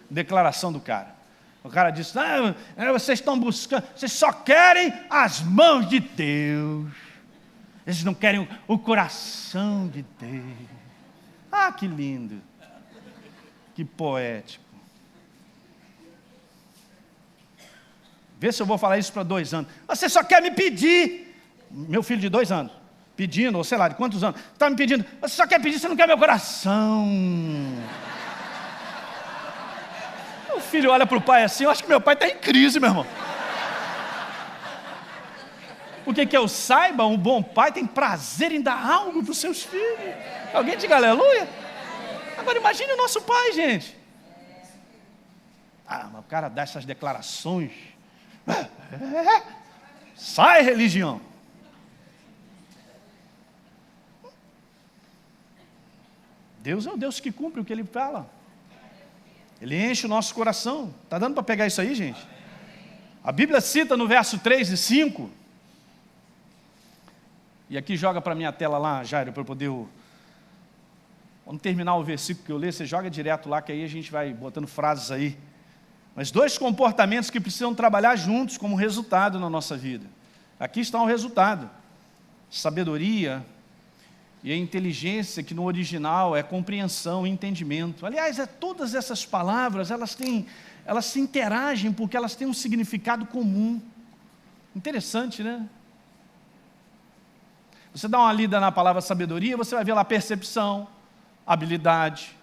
declaração do cara. O cara disse, vocês estão buscando, vocês só querem as mãos de Deus. Eles não querem o coração de Deus. Ah, que lindo. Que poético. Vê se eu vou falar isso para 2 anos. Você só quer me pedir. Meu filho de 2 anos. Pedindo, ou sei lá, de quantos anos. Está me pedindo. Você só quer pedir, você não quer meu coração. O filho olha para o pai assim. Eu acho que meu pai está em crise, meu irmão. Porque que eu saiba, um bom pai tem prazer em dar algo para os seus filhos. Alguém diga aleluia? Agora imagine o nosso pai, gente. Ah, mas o cara dá essas declarações. Sai, religião. Deus é o Deus que cumpre o que Ele fala. Ele enche o nosso coração. Está dando para pegar isso aí, gente? A Bíblia cita no verso 3 e 5. E aqui joga para a minha tela lá, Jairo, para eu poder... Quando terminar o versículo que eu ler, você joga direto lá, que aí a gente vai botando frases aí. Mas 2 comportamentos que precisam trabalhar juntos como resultado na nossa vida. Aqui está o resultado. Sabedoria e a inteligência, que no original é compreensão e entendimento. Aliás, todas essas palavras, elas se interagem porque elas têm um significado comum. Interessante, né? Você dá uma lida na palavra sabedoria, você vai ver lá percepção, habilidade,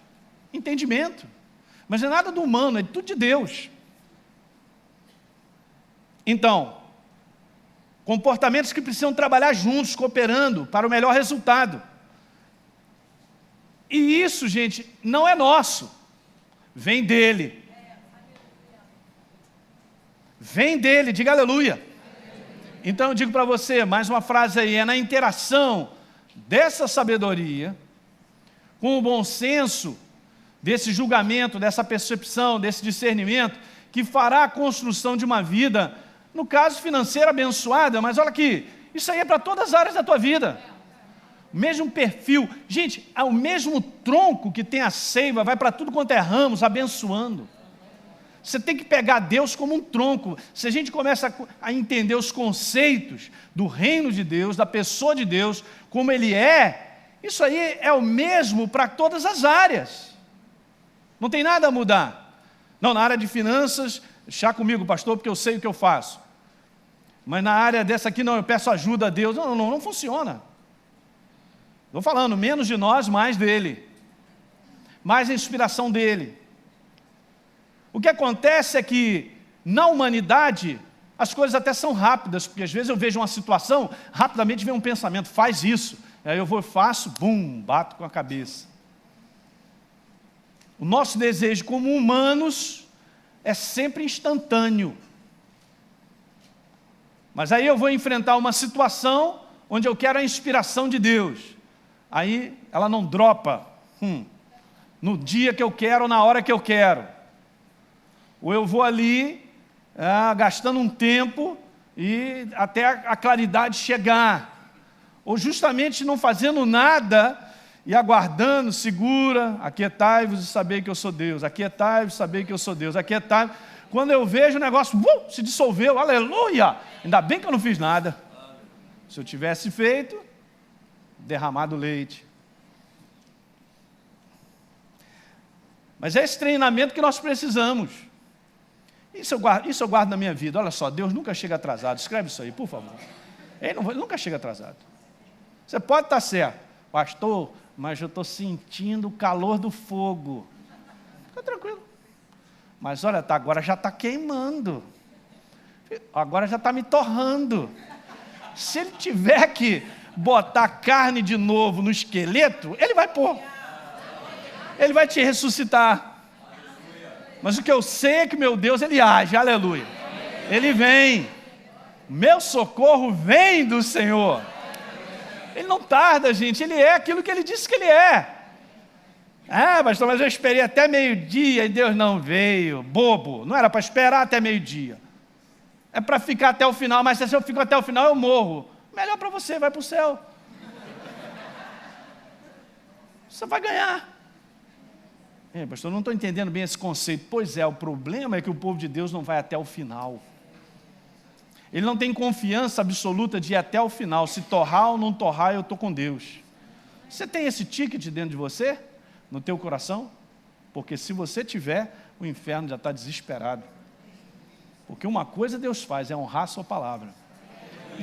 entendimento. Mas não é nada do humano, é tudo de Deus. Então, comportamentos que precisam trabalhar juntos, cooperando para o melhor resultado. E isso, gente, não é nosso. Vem dele. Vem dele, diga aleluia. Então eu digo para você, mais uma frase aí, é na interação dessa sabedoria, com o bom senso, desse julgamento, dessa percepção, desse discernimento, que fará a construção de uma vida, no caso financeira, abençoada, mas olha aqui, isso aí é para todas as áreas da tua vida. O mesmo perfil, gente, o mesmo tronco que tem a seiva, vai para tudo quanto é ramos, abençoando. Você tem que pegar Deus como um tronco. Se a gente começa a entender os conceitos do reino de Deus, da pessoa de Deus, como Ele é, isso aí é o mesmo para todas as áreas. Não tem nada a mudar. Não, na área de finanças, chá comigo, pastor, porque eu sei o que eu faço. Mas na área dessa aqui, não, eu peço ajuda a Deus. Não funciona. Estou falando, menos de nós, mais dele. Mais a inspiração dele. O que acontece é que, na humanidade, as coisas até são rápidas, porque às vezes eu vejo uma situação, rapidamente vem um pensamento, faz isso. Aí eu vou e faço, bum, bato com a cabeça. O nosso desejo como humanos é sempre instantâneo. Mas aí eu vou enfrentar uma situação onde eu quero a inspiração de Deus. Aí ela não dropa no dia que eu quero, na hora que eu quero. Ou eu vou ali, gastando um tempo, e até a claridade chegar. Ou justamente não fazendo nada, e aguardando, segura, aquietai-vos e sabei que eu sou Deus, aquietai-vos e sabei que eu sou Deus, aquietai-vos. Quando eu vejo o negócio, se dissolveu, aleluia! Ainda bem que eu não fiz nada. Se eu tivesse feito, derramado leite. Mas é esse treinamento que nós precisamos. Isso eu guardo na minha vida. Olha só, Deus nunca chega atrasado. Escreve isso aí, por favor. Ele nunca chega atrasado. Você pode estar certo. Pastor, mas eu estou sentindo o calor do fogo. Fica tranquilo. Mas olha, agora já está queimando. Agora já está me torrando. Se ele tiver que botar carne de novo no esqueleto, ele vai pôr. Ele vai te ressuscitar. Mas o que eu sei é que meu Deus, Ele age, aleluia. Ele vem. Meu socorro vem do Senhor. Ele não tarda, gente, Ele é aquilo que Ele disse que Ele é. Pastor, mas eu esperei até meio-dia e Deus não veio. Bobo, não era para esperar até meio-dia. É para ficar até o final, mas se eu fico até o final eu morro. Melhor para você, vai para o céu. Você vai ganhar. Pastor, não estou entendendo bem esse conceito. Pois é, o problema é que o povo de Deus não vai até o final. Ele não tem confiança absoluta de ir até o final. Se torrar ou não torrar, eu estou com Deus. Você tem esse ticket dentro de você? No teu coração? Porque se você tiver, o inferno já está desesperado. Porque uma coisa Deus faz, é honrar a sua palavra.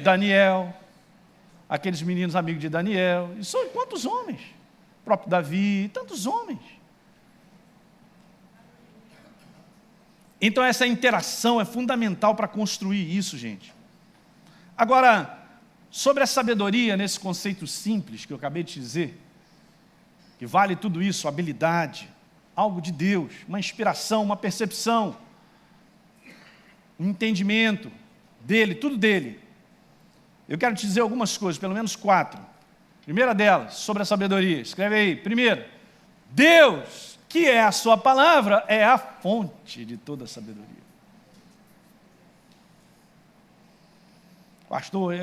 Daniel, aqueles meninos amigos de Daniel, e são quantos homens? O próprio Davi, tantos homens. Então essa interação é fundamental para construir isso, gente. Agora, sobre a sabedoria, nesse conceito simples que eu acabei de dizer, que vale tudo isso, habilidade, algo de Deus, uma inspiração, uma percepção, um entendimento dele, tudo dele. Eu quero te dizer algumas coisas, pelo menos 4. Primeira delas, sobre a sabedoria, escreve aí. Primeiro, Deus, que é a sua palavra, é a fonte de toda a sabedoria. Pastor,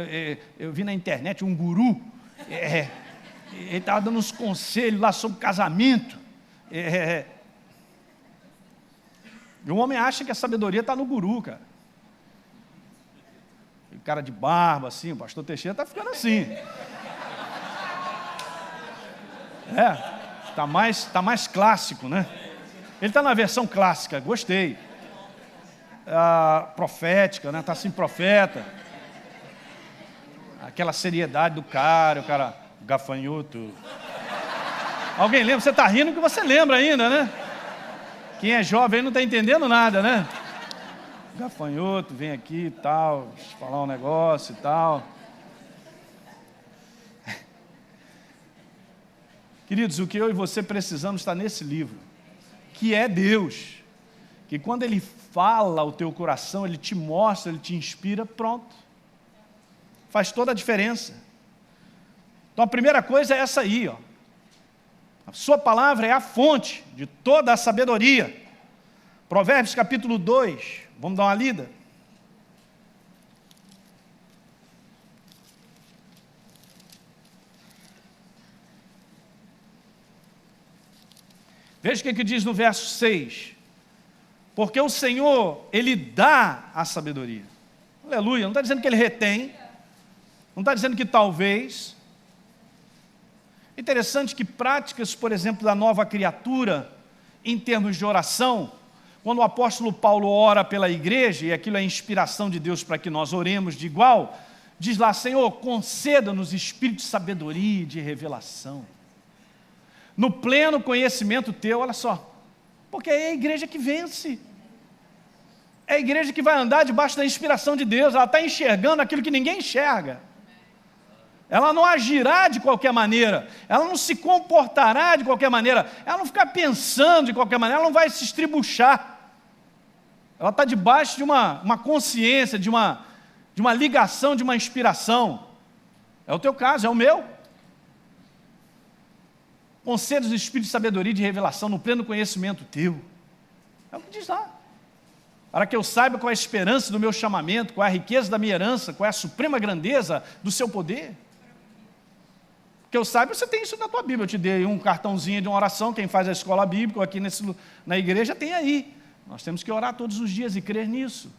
eu vi na internet um guru, ele estava dando uns conselhos lá sobre casamento. E o homem acha que a sabedoria está no guru, cara. O cara de barba, assim, o pastor Teixeira está ficando assim. Tá mais clássico, né? Ele está na versão clássica, gostei. Profética, né? Está assim, profeta. Aquela seriedade do cara, o cara gafanhoto. Alguém lembra? Você está rindo que você lembra ainda, né? Quem é jovem não está entendendo nada, né? Gafanhoto, vem aqui e tal, falar um negócio e tal. Queridos, o que eu e você precisamos está nesse livro, que é Deus, que quando Ele fala ao teu coração, Ele te mostra, Ele te inspira, pronto. Faz toda a diferença. Então a primeira coisa é essa aí, ó. A sua palavra é a fonte de toda a sabedoria. Provérbios capítulo 2, vamos dar uma lida? Veja o que diz no verso 6. Porque o Senhor, Ele dá a sabedoria. Aleluia, não está dizendo que Ele retém, não está dizendo que talvez. Interessante que práticas, por exemplo, da nova criatura, em termos de oração, quando o apóstolo Paulo ora pela igreja, e aquilo é inspiração de Deus para que nós oremos de igual, diz lá, Senhor, conceda-nos espírito de sabedoria e de revelação. No pleno conhecimento teu, olha só, porque é a igreja que vence. É a igreja que vai andar debaixo da inspiração de Deus, ela está enxergando aquilo que ninguém enxerga. Ela não agirá de qualquer maneira, ela não se comportará de qualquer maneira, ela não ficar pensando de qualquer maneira, ela não vai se estribuchar. Ela está debaixo de uma consciência, de uma ligação, de uma inspiração. É o teu caso, é o meu. Conceda-nos o espírito de sabedoria e de revelação no pleno conhecimento teu. É o que diz lá. Para que eu saiba qual é a esperança do meu chamamento, qual é a riqueza da minha herança, qual é a suprema grandeza do seu poder. Que eu saiba, você tem isso na tua Bíblia. Eu te dei um cartãozinho de uma oração, quem faz a escola bíblica aqui na igreja tem aí. Nós temos que orar todos os dias e crer nisso.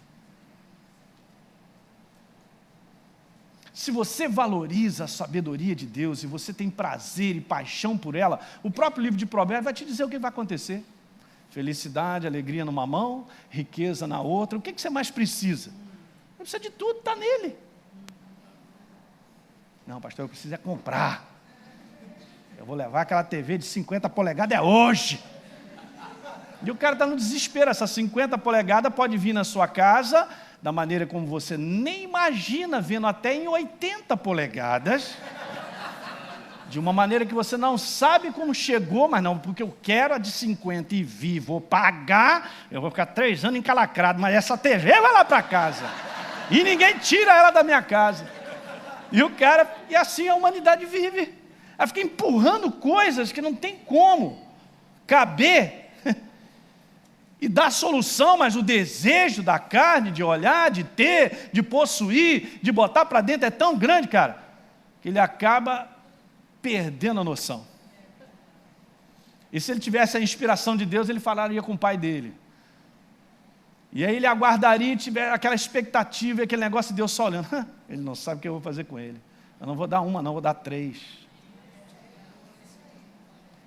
Se você valoriza a sabedoria de Deus e você tem prazer e paixão por ela, o próprio livro de Provérbios vai te dizer o que vai acontecer. Felicidade, alegria numa mão, riqueza na outra. O que você mais precisa? Não precisa de tudo, está nele. Não, pastor, eu preciso é comprar. Eu vou levar aquela TV de 50 polegadas hoje. E o cara está no desespero. Essa 50 polegadas pode vir na sua casa da maneira como você nem imagina, vendo até em 80 polegadas, de uma maneira que você não sabe como chegou, mas não, porque eu quero a de 50 e vi, vou pagar, eu vou ficar 3 anos encalacrado, mas essa TV vai lá para casa, e ninguém tira ela da minha casa. E assim a humanidade vive, ela fica empurrando coisas que não tem como caber, e dá solução, mas o desejo da carne, de olhar, de ter, de possuir, de botar para dentro é tão grande, cara, que ele acaba perdendo a noção. E se ele tivesse a inspiração de Deus, ele falaria com o pai dele. E aí ele aguardaria e tiver aquela expectativa e aquele negócio de Deus só olhando. Ele não sabe o que eu vou fazer com ele. Eu não vou dar uma, não, vou dar 3.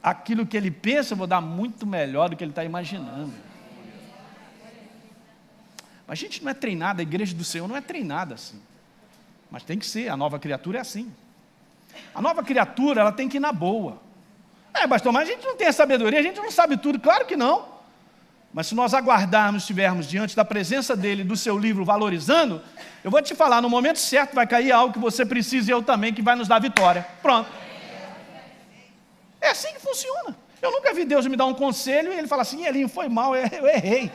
Aquilo que ele pensa, eu vou dar muito melhor do que ele está imaginando. Mas a gente não é treinado, a igreja do Senhor não é treinada assim. Mas tem que ser, a nova criatura é assim. A nova criatura, ela tem que ir na boa. Pastor, mas a gente não tem a sabedoria, a gente não sabe tudo. Claro que não. Mas se nós aguardarmos, estivermos diante da presença dele, do seu livro, valorizando, eu vou te falar, no momento certo vai cair algo que você precisa e eu também, que vai nos dar vitória. Pronto. É assim que funciona. Eu nunca vi Deus me dar um conselho e ele fala assim, Elinho, foi mal, eu errei.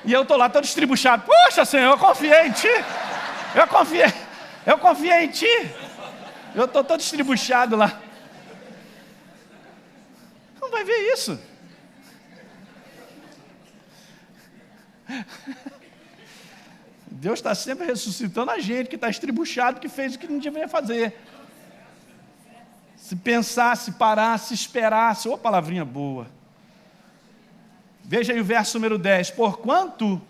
E eu estou lá todo estribuchado. Poxa, Senhor, eu confiei em Ti. Eu confiei em Ti. Eu estou todo estribuchado lá. Não vai ver isso. Deus está sempre ressuscitando a gente que está estribuchado, que fez o que não devia fazer. Se pensasse, se parasse, esperasse. Ô, palavrinha boa. Veja aí o verso número 10. Porquanto,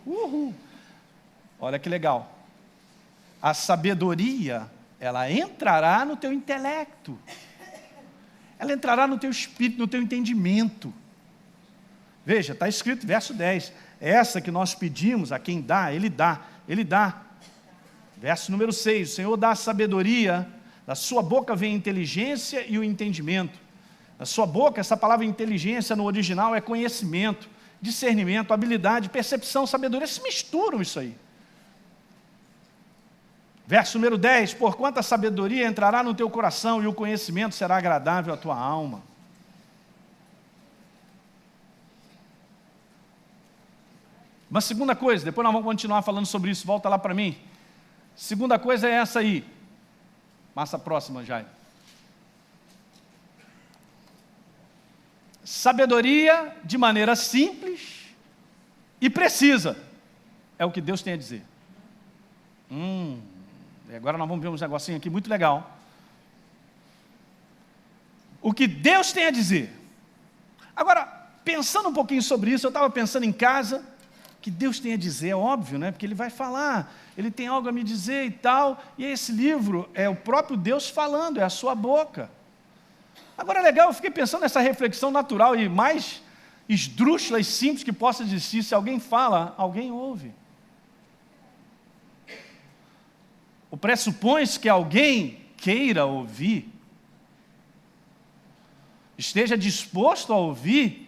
olha que legal. A sabedoria, ela entrará no teu intelecto. Ela entrará no teu espírito, no teu entendimento. Veja, está escrito, verso 10. Essa que nós pedimos a quem dá, Ele dá. Ele dá. Verso número 6. O Senhor dá a sabedoria, da sua boca vem a inteligência e o entendimento. Da sua boca, essa palavra inteligência no original é conhecimento, discernimento, habilidade, percepção, sabedoria. Se misturam isso aí. Verso número 10, porquanto a sabedoria entrará no teu coração e o conhecimento será agradável à tua alma. Uma segunda coisa, depois nós vamos continuar falando sobre isso, volta lá para mim. Segunda coisa é essa aí. Passa a próxima, Jair. Sabedoria de maneira simples e precisa. É o que Deus tem a dizer. Agora nós vamos ver uns negocinhos aqui muito legal. O que Deus tem a dizer. Agora, pensando um pouquinho sobre isso, eu estava pensando em casa, o que Deus tem a dizer, é óbvio, né? Porque Ele vai falar, Ele tem algo a me dizer e tal, e esse livro é o próprio Deus falando, é a sua boca. Agora é legal, eu fiquei pensando nessa reflexão natural e mais esdrúxula e simples que possa existir, se alguém fala, alguém ouve. O pressupõe-se que alguém queira ouvir, esteja disposto a ouvir,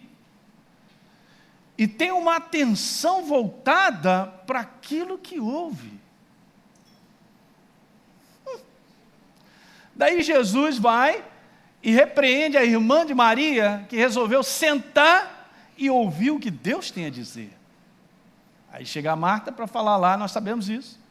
e tenha uma atenção voltada para aquilo que ouve. Daí Jesus vai e repreende a irmã de Maria, que resolveu sentar e ouvir o que Deus tem a dizer. Aí chega a Marta para falar lá, nós sabemos isso.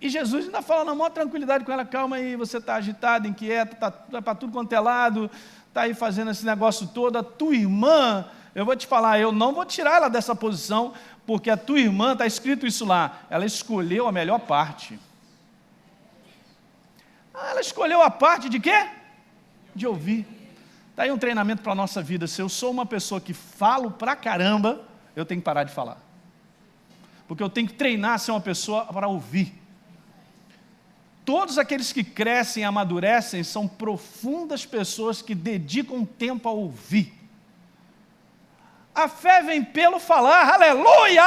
E Jesus ainda fala na maior tranquilidade com ela, calma aí, você está agitado, inquieto, está para tudo quanto é lado, está aí fazendo esse negócio todo, a tua irmã, eu vou te falar, eu não vou tirar ela dessa posição, porque a tua irmã, está escrito isso lá, ela escolheu a melhor parte. Ela escolheu a parte de quê? De ouvir. Está aí um treinamento para a nossa vida, se eu sou uma pessoa que falo pra caramba, eu tenho que parar de falar. Porque eu tenho que treinar a ser uma pessoa para ouvir. Todos aqueles que crescem e amadurecem são profundas pessoas que dedicam tempo a ouvir. A fé vem pelo falar, aleluia!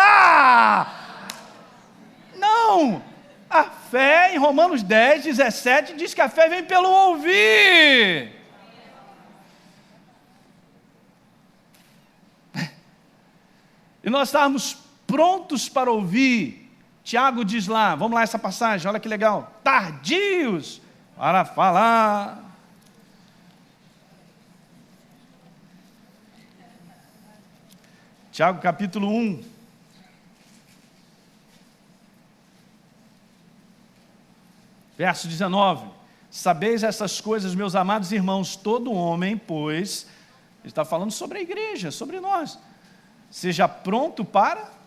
Não! A fé, em Romanos 10, 17, diz que a fé vem pelo ouvir. E nós estávamos prontos para ouvir. Tiago diz lá, vamos lá essa passagem, olha que legal. Tardios para falar. Tiago capítulo 1. Verso 19. Sabeis essas coisas, meus amados irmãos, todo homem, pois, ele está falando sobre a igreja, sobre nós, seja pronto para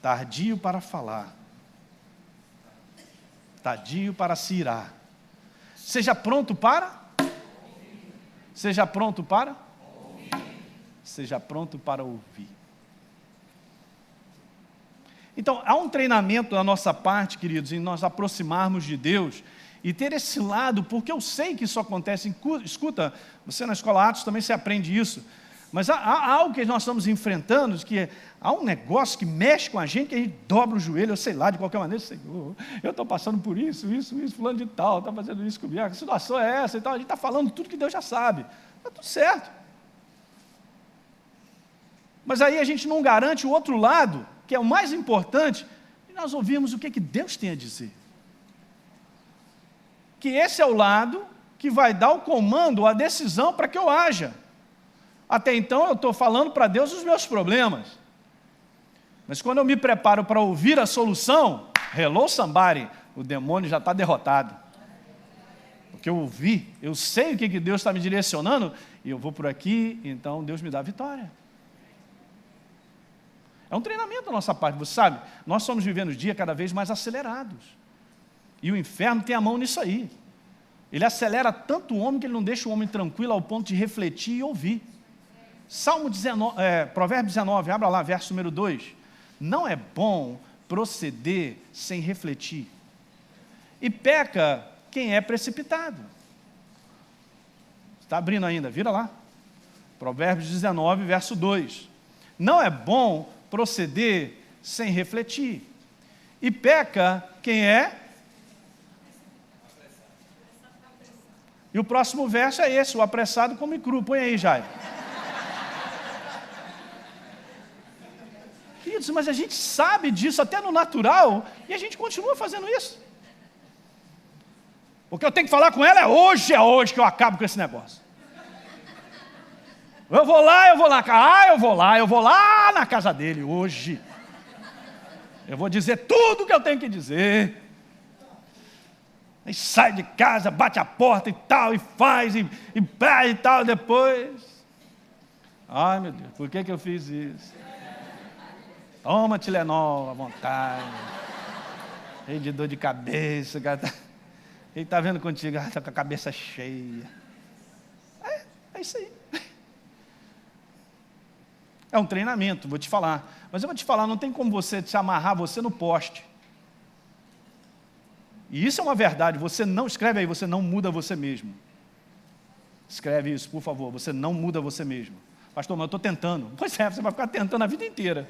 tardio para falar, tardio para se irar. Seja pronto para? Seja pronto para? seja pronto para ouvir. Então, há um treinamento da nossa parte, queridos, em nós aproximarmos de Deus e ter esse lado, porque eu sei que isso acontece. Escuta, você na Escola Atos também se aprende isso, mas há algo que nós estamos enfrentando, que há um negócio que mexe com a gente, que a gente dobra o joelho, eu sei lá, de qualquer maneira, Senhor, eu estou passando por isso, fulano de tal, está fazendo isso comigo, a situação é essa e tal, a gente está falando tudo que Deus já sabe, está tudo certo. Mas aí a gente não garante o outro lado, que é o mais importante, e nós ouvimos o que Deus tem a dizer. Que esse é o lado que vai dar o comando, a decisão para que eu haja. Até então eu estou falando para Deus os meus problemas. Mas quando eu me preparo para ouvir a solução, hello somebody, o demônio já está derrotado. Porque eu ouvi, eu sei o que Deus está me direcionando, e eu vou por aqui, então Deus me dá a vitória. É um treinamento da nossa parte, você sabe, nós estamos vivendo os dias cada vez mais acelerados. E o inferno tem a mão nisso aí. Ele acelera tanto o homem que ele não deixa o homem tranquilo ao ponto de refletir e ouvir. Provérbios 19, abra lá, verso número 2. Não é bom proceder sem refletir. E peca quem é precipitado. Está abrindo ainda, vira lá. Provérbios 19, verso 2. Não é bom proceder sem refletir. E peca quem é? E o próximo verso é esse, o apressado come cru. Põe aí, Jair. Queridos, mas a gente sabe disso até no natural e a gente continua fazendo isso. Porque eu tenho que falar com ela, é hoje que eu acabo com esse negócio. Eu vou lá, eu vou lá na casa dele hoje. Eu vou dizer tudo o que eu tenho que dizer. Aí sai de casa, bate a porta e tal, e faz, e tal, depois. Ai, meu Deus, por que eu fiz isso? Toma Tilenol à vontade. Cheio de dor de cabeça. Ele está vendo contigo, está com a cabeça cheia. É isso aí. É um treinamento, vou te falar. Mas eu vou te falar, não tem como você se amarrar você no poste. E isso é uma verdade, você não, escreve aí, você não muda você mesmo. Escreve isso, por favor, você não muda você mesmo. Pastor, mas eu estou tentando. Pois é, você vai ficar tentando a vida inteira.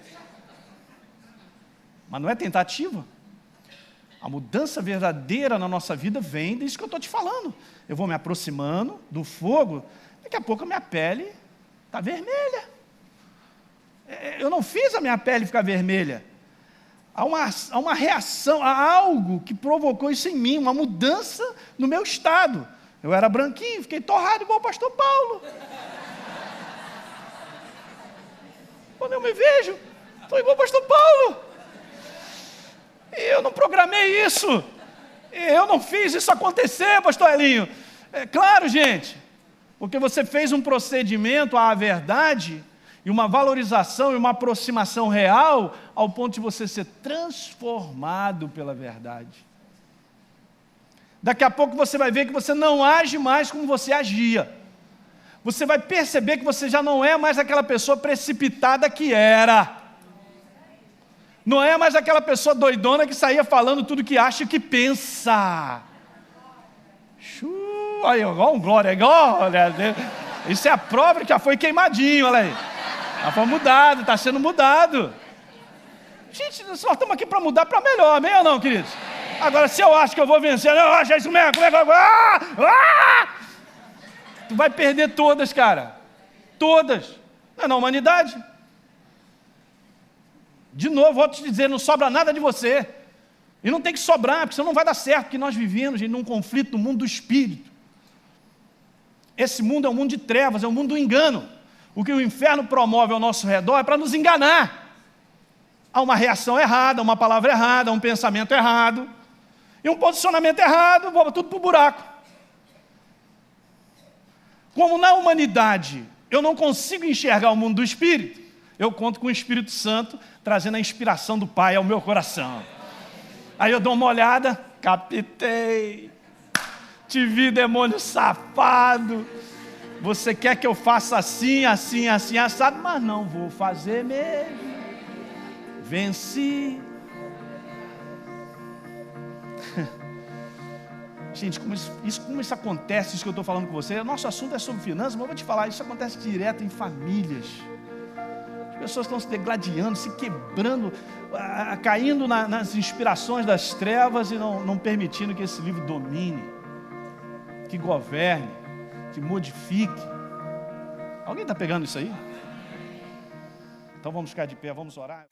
Mas não é tentativa. A mudança verdadeira na nossa vida vem disso que eu estou te falando. Eu vou me aproximando do fogo, daqui a pouco a minha pele está vermelha. Eu não fiz a minha pele ficar vermelha. Há uma reação, há algo que provocou isso em mim, uma mudança no meu estado. Eu era branquinho, fiquei torrado igual o pastor Paulo. Quando eu me vejo, estou igual o pastor Paulo. E eu não programei isso. Eu não fiz isso acontecer, pastor Elinho. É claro, gente, porque você fez um procedimento à verdade e uma valorização e uma aproximação real ao ponto de você ser transformado pela verdade. Daqui a pouco você vai ver que você não age mais como você agia. Você vai perceber que você já não é mais aquela pessoa precipitada que era. Não é mais aquela pessoa doidona que saía falando tudo que acha e que pensa. Aí, igual um glória, glória. Isso é a prova que já foi queimadinho, olha aí. Já foi mudado, está sendo mudado. Gente, nós estamos aqui para mudar para melhor, amém ou não, queridos? Agora, se eu acho que eu vou vencer, eu acho isso mesmo, como é que eu vou? Tu vai perder todas, cara. Todas. Não é na humanidade. De novo, vou te dizer, não sobra nada de você. E não tem que sobrar, porque senão não vai dar certo, porque nós vivemos num conflito no mundo do espírito. Esse mundo é um mundo de trevas, é um mundo do engano. O que o inferno promove ao nosso redor é para nos enganar. Há uma reação errada, uma palavra errada, um pensamento errado, e um posicionamento errado, vou tudo para o buraco. Como na humanidade eu não consigo enxergar o mundo do espírito, eu conto com o Espírito Santo trazendo a inspiração do Pai ao meu coração. Aí eu dou uma olhada, captei, te vi, demônio safado, Você quer que eu faça assim, assim, assim, assado, mas não vou fazer mesmo. Venci. Gente, como isso acontece, isso que eu estou falando com você, nosso assunto é sobre finanças, mas eu vou te falar, isso acontece direto em famílias. As pessoas estão se degladiando, se quebrando, caindo nas inspirações das trevas e não permitindo que esse livro domine, que governe, que modifique. Alguém está pegando isso aí? Então vamos ficar de pé, vamos orar.